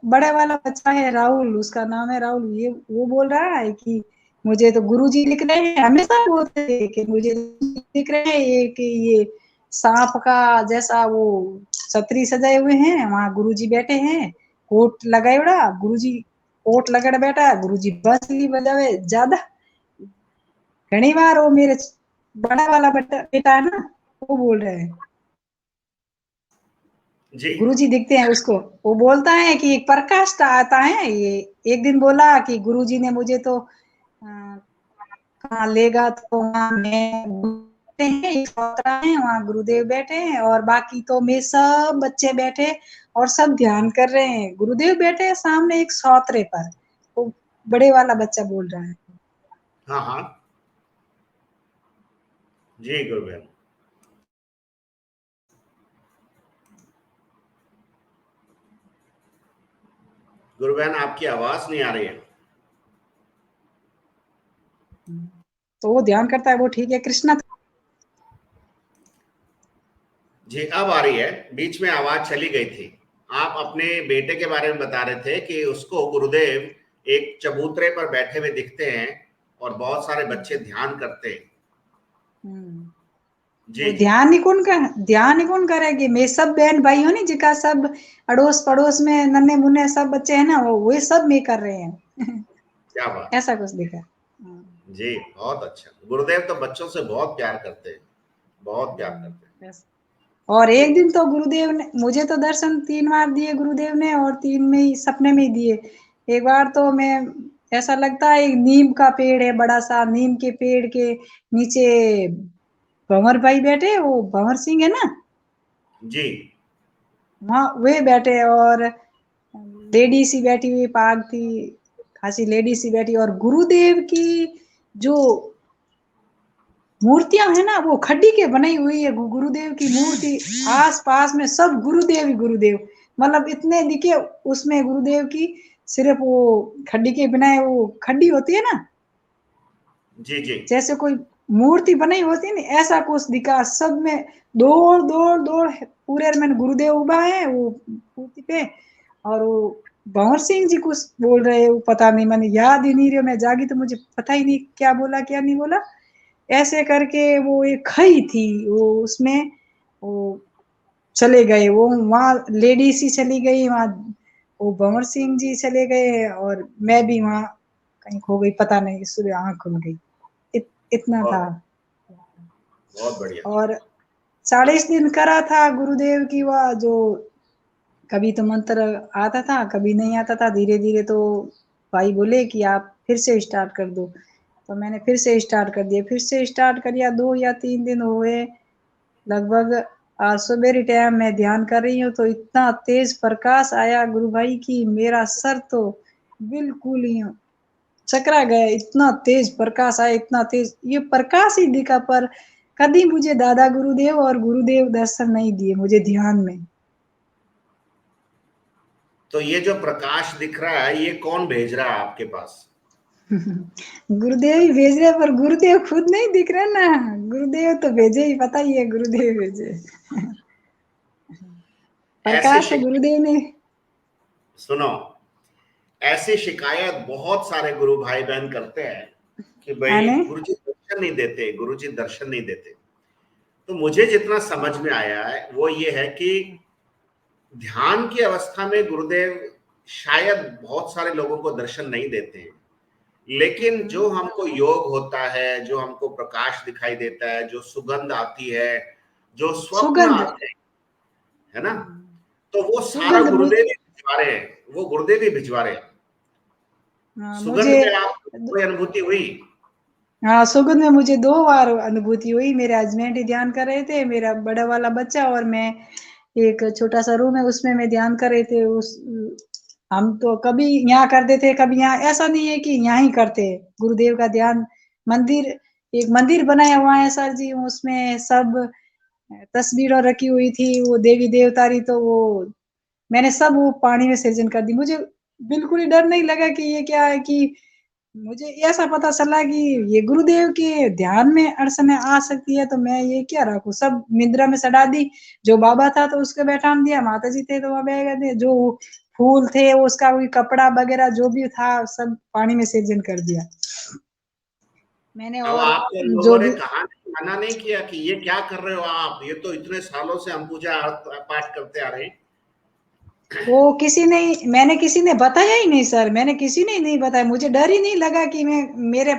बड़े वाला बच्चा है राहुल, उसका नाम है राहुल, ये वो बोल रहा है कि मुझे तो गुरुजी दिख रहे हैं, हमेशा बोलते थे कि मुझे दिख रहे हैं ये कि ये सांप का जैसा वो छतरी सजाए हुए हैं, वहां गुरुजी बैठे हैं, कोट लगाए उड़ा गुरुजी, कोट लगड़ बैठा गुरुजी बांसुरी बजावे ज्यादा। घनी बार वो मेरे बड़ा वाला बेटा है ना, वो बोल रहे हैं जी। गुरुजी दिखते हैं उसको। वो बोलता है कि एक प्रकाश आता है, ये एक दिन बोला कि गुरुजी ने मुझे तो कहाँ लेगा, तो वहां मैं बैठे हैं, एक सोतरा है वहां गुरुदेव बैठे हैं, और बाकी तो मैं सब बच्चे बैठे और सब ध्यान कर रहे हैं, गुरुदेव बैठे हैं सामने एक सोतरे पर। वो बड़े वाला बच्चा बोल रहा है। हाँ हाँ। जी गुरु बहन। गुरु बहन आपकी आवाज नहीं आ रही है। तो वो ध्यान करता है, वो ठीक है। कृष्णा जी अब आ रही है, बीच में आवाज चली गई थी। आप अपने बेटे के बारे में बता रहे थे कि उसको गुरुदेव एक चबूतरे पर बैठे हुए दिखते हैं और बहुत सारे बच्चे ध्यान करते हैं। जी वो जी। ध्यान ही कौन करेगी, मैं सब बहन भाई हो नी जिका सब अड़ोस पड़ोस में नन्हे मुन्ने सब बच्चे हैं ना, वो सब में कर रहे हैं। क्या बात। ऐसा कुछ दिखा। जी बहुत अच्छा, गुरुदेव तो बच्चों से बहुत प्यार करते हैं, बहुत प्यार करते हैं। बस। और जी एक दिन तो गुरुदेव ने मुझे तो दर्शन 3 बार दिए गुरुदेव ने, और 3 में ही सपने में ही दिए। एक बार तो मैं, ऐसा लगता है एक नीम का पेड़ है बड़ा सा, नीम के पेड़ के नीचे भंवर भाई बैठे, वो भंवर सिंह है ना, जी। वहाँ वे बैठे, और लेडी सी बैठी हुई पाग थी, खासी लेडी सी बैठी, और गुरुदेव की जो मूर्तियां है ना वो खड्डी के बनाई हुई है, गुरुदेव की मूर्ति आस पास में सब गुरुदेव ही गुरुदेव, मतलब इतने दिखे उसमें गुरुदेव की, सिर्फ वो खड्डी के बनाए, वो खड्डी होती है ना, जी जी। जैसे कोई मूर्ति बनाई होती है ना, ऐसा कुछ दिखा सब में। दौड़ दौड़ दौड़ पूरे में गुरुदेव उबा है वो मूर्ति पे, और वो भंवर सिंह जी कुछ बोल रहे हैं, वो पता नहीं, मैंने याद ही नहीं रहा, मैं जागी तो मुझे पता ही नहीं क्या बोला क्या नहीं बोला। ऐसे करके वो एक खई थी, वो उसमें वो चले गए, वो वहां लेडीज ही चली गई वहां, वो भंवर सिंह जी चले गए, और मैं भी वहां कहीं खो गई, पता नहीं, सुबह आंख खुल गई। इतना था। बहुत बहुत बढ़िया। और 40 दिन करा था गुरुदेव की, वह जो कभी तो मंत्र आता था कभी नहीं आता था, धीरे धीरे तो भाई बोले कि आप फिर से स्टार्ट कर दो, तो मैंने फिर से स्टार्ट कर दिया, फिर से स्टार्ट करिया, 2 या 3 दिन हुए लगभग। आज सवेरे टाइम मैं ध्यान कर रही हूँ तो इतना तेज प्रकाश आया गुरु भाई की, मेरा सर तो बिल्कुल ही चकरा गया, इतना तेज प्रकाश आया, इतना तेज ये प्रकाश ही दिखा, पर कभी मुझे दादा गुरुदेव और गुरुदेव दर्शन नहीं दिए मुझे ध्यान में। तो ये जो प्रकाश दिख रहा है ये कौन भेज रहा है आपके पास? गुरुदेव ही भेज रहे, पर गुरुदेव खुद नहीं दिख रहे ना, गुरुदेव तो भेजे ही, पता ही है गुरुदेव भेजे। ऐसे प्रकाश तो गुरुदेव ने। सुनो, ऐसी शिकायत बहुत सारे गुरु भाई बहन करते हैं कि भाई आने गुरुजी दर्शन नहीं देते, गुरुजी दर्शन नहीं देते। तो मुझे जितना समझ में आया है वो ये है कि ध्यान की अवस्था में गुरुदेव शायद बहुत सारे लोगों को दर्शन नहीं देते हैं, लेकिन जो हमको योग होता है, जो हमको प्रकाश दिखाई देता है, जो सुगंध आती है, जो स्वप्न सुगंध, आते हैं, है ना, तो वो सारा सुगंध गुरुदेव ही भिजवा रहे हैं, वो गुरुदेव ही भिजवा रहे हैं। सुगंध मुझे, में आपको कोई अनुभूति हुई? हाँ सुगंध में मुझे 2 बार अनुभूति हुई। मेरे हस्बैंड ही ध्यान कर रहे थे, मेरा बड़ा वाला बच्चा, और मैं एक छोटा सा रूम है उसमें मैं ध्यान कर रहे थे। उस हम तो कभी यहाँ करते थे कभी यहाँ, ऐसा नहीं है कि यहाँ ही करते गुरुदेव का ध्यान। मंदिर, एक मंदिर बनाया हुआ है सर जी, उसमें सब तस्वीरें रखी हुई थी, वो देवी देवतारी, तो वो मैंने सब वो पानी में सृजन कर दी। मुझे बिल्कुल ही डर नहीं लगा कि ये क्या है कि मुझे ऐसा पता चला कि ये गुरुदेव के ध्यान में अड़चने आ सकती है, तो मैं ये क्या रखूं, सब निद्रा में सड़ा दी। जो बाबा था तो उसको बैठा दिया, माता जी थे तो वहां बैठ गए, जो फूल थे उसका कोई कपड़ा वगैरह जो भी था सब पानी में विसर्जन कर दिया मैंने। अब और आपको लोगों जो ने भी कहा नहीं, मना नहीं किया कि ये क्या कर रहे हो आप, ये तो इतने सालों से हम पूजा पाठ करते आ रहे हैं। वो किसी ने, मैंने किसी ने बताया ही नहीं सर, मैंने किसी ने नहीं बताया, मुझे डर ही नहीं लगा कि मैं, मेरे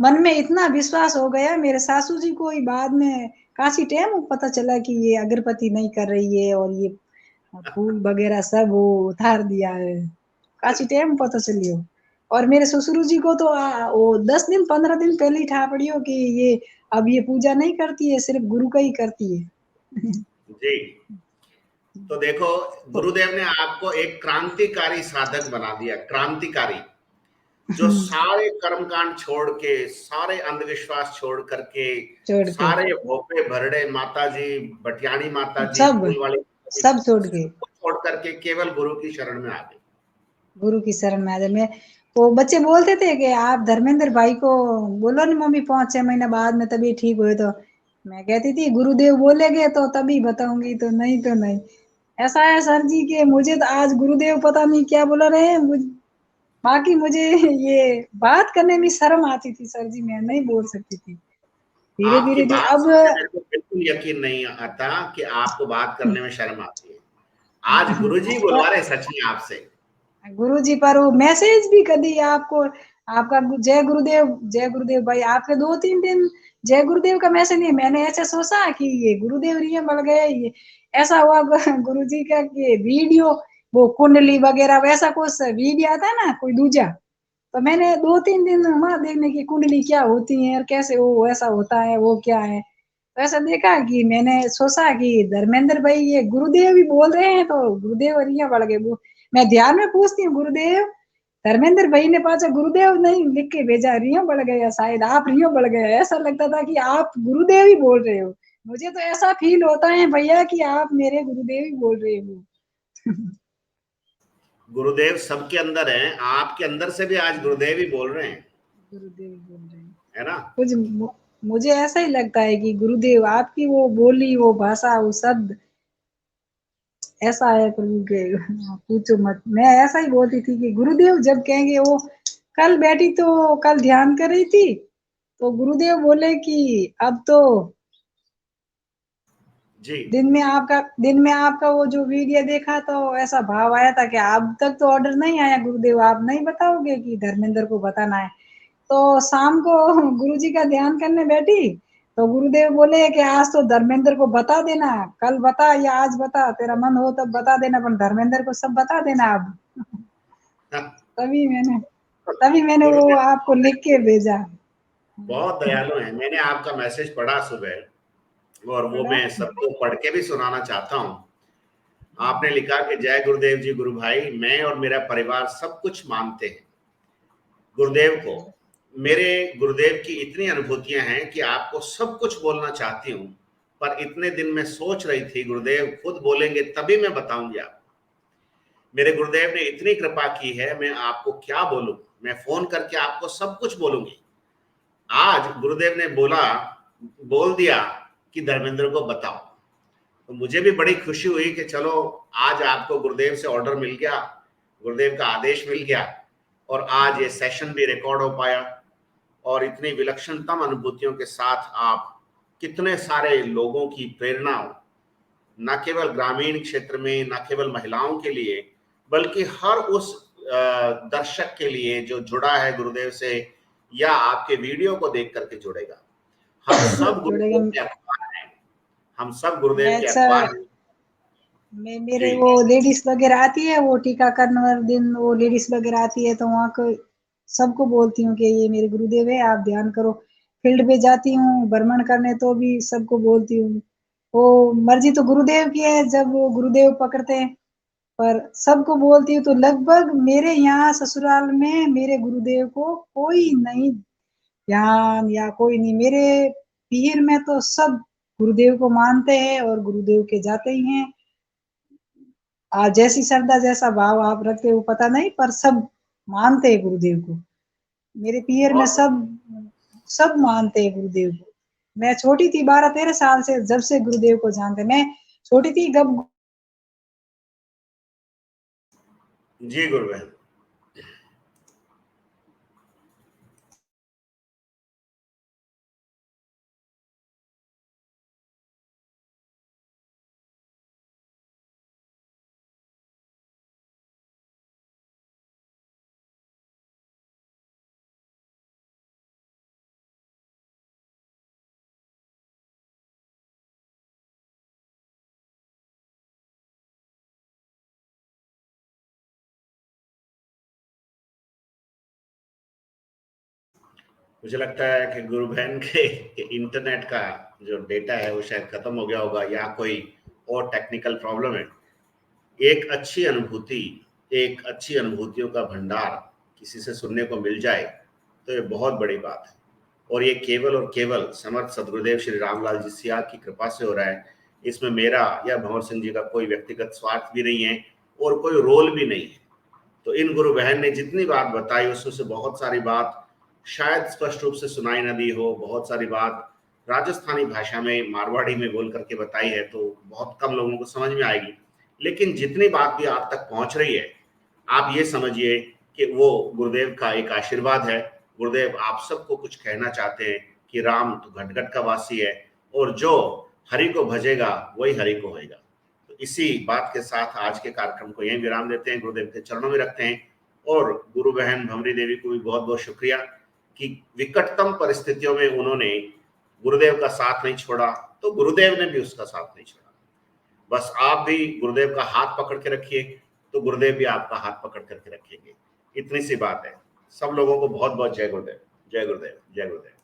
मन में इतना विश्वास हो गया। मेरे सासू जी को ही बाद में काफी टाइम पता चला कि ये अगरबत्ती नहीं कर रही है और ये फूल वगैरह सब वो उतार दिया है, काफी टाइम पता चली हो। और मेरे ससुर जी को तो वो 10 दिन 15 दिन पहले ही ठा पड़ी हो कि ये अब ये पूजा नहीं करती है, सिर्फ गुरु का ही करती है। जी, तो देखो, गुरुदेव ने आपको एक क्रांतिकारी साधक बना दिया, क्रांतिकारी, जो सारे कर्मकांड छोड़ के, सारे अंधविश्वास छोड़ करके, छोड़ के सारे भोपे भरड़े माता जी, बटियानी माता जी, सब फूल वाली माता जी, सब छोड़ के सबको छोड़ करके केवल गुरु की शरण में आ गए। गुरु की शरण में आ जाए। मैं, वो बच्चे बोलते थे कि आप धर्मेंद्र भाई को बोलो ना मम्मी 5-6 महीने बाद में तभी ठीक हुए, तो मैं कहती थी गुरुदेव बोलेंगे तो तभी बताऊंगी, तो नहीं तो नहीं। ऐसा है सर जी के मुझे तो आज गुरुदेव पता नहीं क्या बोला रहे हैं बाकी मुझे ये बात करने में शर्म आती थी सर जी, मैं नहीं बोल सकती थी। धीरे आपकी धीरे धीरे बात अब सुन के मेरे को बिल्कुल यकीन नहीं आता कि आपको बात करने में शर्म आती है। आज गुरुजी बुलवा रहे सच में आपसे। गुरु जी पर वो मैसेज भी कभी आपको, आपका जय गुरुदेव भाई, आपके 2-3 दिन जय गुरुदेव का मैसेज नहीं। मैंने ऐसा सोचा कि ये गुरुदेव रिया मिल गए, ये ऐसा हुआ। गुरु जी का कि वीडियो, वो कुंडली वगैरह वैसा कुछ वीडियो आता है ना कोई दूजा, तो मैंने 2-3 दिन वहां देखने की कुंडली क्या होती है और कैसे वो ऐसा होता है वो क्या है, तो ऐसा देखा कि मैंने सोचा कि धर्मेंद्र भाई ये गुरुदेव ही बोल रहे हैं, तो गुरुदेव रिया बढ़ गए। मैं ध्यान में पूछती हूँ गुरुदेव, धर्मेंद्र भाई ने पाचा गुरुदेव नहीं लिख के भेजा, रियो बढ़ गया, शायद आप रियो बढ़ गए, ऐसा लगता था कि आप गुरुदेव ही बोल रहे हो। मुझे तो ऐसा फील होता है भैया कि आप मेरे गुरुदेव ही बोल रहे हो। गुरुदेव सबके अंदर हैं, आपके अंदर से भी आज गुरुदेव ही बोल रहे हैं, गुरुदेव ही बोल रहे हैं है ना? कुछ। मुझे ऐसा ही लगता है कि गुरुदेव आपकी वो बोली, वो भाषा, वो शब्द ऐसा है प्रभु के, पूछो मत। मैं ऐसा ही बोलती थी कि गुरुदेव जब कहेंगे, वो कल बैठी तो कल ध्यान कर रही थी, तो गुरुदेव बोले कि अब तो जी। दिन में आपका वो जो वीडियो देखा तो ऐसा भाव आया था कि अब तक तो ऑर्डर नहीं आया गुरुदेव, आप नहीं बताओगे कि धर्मेंद्र को बताना है। तो शाम को गुरुजी का ध्यान करने बैठी, तो गुरुदेव बोले कि आज तो धर्मेंद्र को बता देना, कल बता या आज बता, तेरा मन हो तब बता देना, पर धर्मेंद्र को सब बता देना अब। तभी मैंने तभी मैंने वो गुरुदेव आपको लिख के भेजा। बहुत दयालु हैं। मैंने आपका मैसेज पढ़ा सुबह, और वो बड़ा मैं सबको पढ़ के भी सुनाना चाहता हूँ। आपने लिखा कि जय गुरुदेव जी गुरु भाई, मैं और मेरा परिवार सब कुछ मानते हैं गुरुदेव को। मेरे गुरुदेव की इतनी अनुभूतियां हैं कि आपको सब कुछ बोलना चाहती हूँ, पर इतने दिन में सोच रही थी गुरुदेव खुद बोलेंगे तभी मैं बताऊंगी आपको। मेरे गुरुदेव ने इतनी कृपा की है, मैं आपको क्या बोलूं, मैं फोन करके आपको सब कुछ बोलूंगी। आज गुरुदेव ने बोल दिया कि धर्मेंद्र को बताओ, तो मुझे भी बड़ी खुशी हुई कि चलो आज आपको गुरुदेव से ऑर्डर मिल गया, गुरुदेव का आदेश मिल गया, और आज ये सेशन भी रिकॉर्ड हो पाया। और इतनी विलक्षणतम अनुभूतियों के साथ आप कितने सारे लोगों की प्रेरणा, न केवल ग्रामीण क्षेत्र में, न केवल महिलाओं के लिए, बल्कि हर उस दर्शक के लिए जो जुड़ा है गुरुदेव से, या आपके वीडियो को देख करके जुड़ेगा। हम सब जुड़ेगा। गुरुदेव के अखबार हैं, हम सब गुरुदेव मैं के सर, अखबार हैं। मैं मेरे जी। वो लेडीज वगैरह आती है, वो टीकाकरण वाले दिन वो लेडीज वगैरह आती है, तो वहाँ को सबको बोलती हूँ कि ये मेरे गुरुदेव है, आप ध्यान करो। फील्ड पे जाती हूँ भ्रमण करने, तो भी सबको बोलती हूँ। वो मर्जी तो गुरुदेव की है, जब वो गुरुदेव पकड़ते हैं, पर सबको बोलती हूँ। तो लगभग मेरे यहाँ ससुराल में मेरे गुरुदेव को कोई नहीं ध्यान, या कोई नहीं, मेरे पीर में तो सब गुरुदेव को मानते हैं और गुरुदेव के जाते ही हैं। जैसी श्रद्धा जैसा भाव आप रखते हो पता नहीं, पर सब मानते हैं गुरुदेव को। मेरे पियर में सब मानते हैं गुरुदेव को। मैं छोटी थी 12-13 साल से, जब से गुरुदेव को जानते। मैं छोटी थी जब। जी गुरु बहन। मुझे लगता है कि गुरु बहन के इंटरनेट का जो डेटा है वो शायद खत्म हो गया होगा या कोई और टेक्निकल प्रॉब्लम है। एक अच्छी अनुभूति, एक अच्छी अनुभूतियों का भंडार किसी से सुनने को मिल जाए तो ये बहुत बड़ी बात है। और ये केवल और केवल समर्थ सदगुरुदेव श्री रामलाल जी सियार की कृपा से हो रहा है। इसमें मेरा या भंवर सिंह जी का कोई व्यक्तिगत स्वार्थ भी नहीं है और कोई रोल भी नहीं है। तो इन गुरु बहन ने जितनी बात बताई उसमें से बहुत सारी बात शायद स्पष्ट रूप से सुनाई न दी हो, बहुत सारी बात राजस्थानी भाषा में, मारवाड़ी में बोल करके बताई है तो बहुत कम लोगों को समझ में आएगी। लेकिन जितनी बात भी आप तक पहुंच रही है, आप ये समझिए कि वो गुरुदेव का एक आशीर्वाद है। गुरुदेव आप सबको कुछ कहना चाहते हैं कि राम तो घट घट का वासी है और जो हरि को भजेगा वही हरि को होएगा। तो इसी बात के साथ आज के कार्यक्रम को यहीं विराम देते हैं, गुरुदेव के चरणों में रखते हैं। और गुरु बहन भंवरी देवी को भी बहुत बहुत शुक्रिया कि विकटतम परिस्थितियों में उन्होंने गुरुदेव का साथ नहीं छोड़ा, तो गुरुदेव ने भी उसका साथ नहीं छोड़ा। बस आप भी गुरुदेव का हाथ पकड़ के रखिए तो गुरुदेव भी आपका हाथ पकड़ करके रखेंगे। इतनी सी बात है। सब लोगों को बहुत बहुत जय गुरुदेव, जय गुरुदेव, जय गुरुदेव।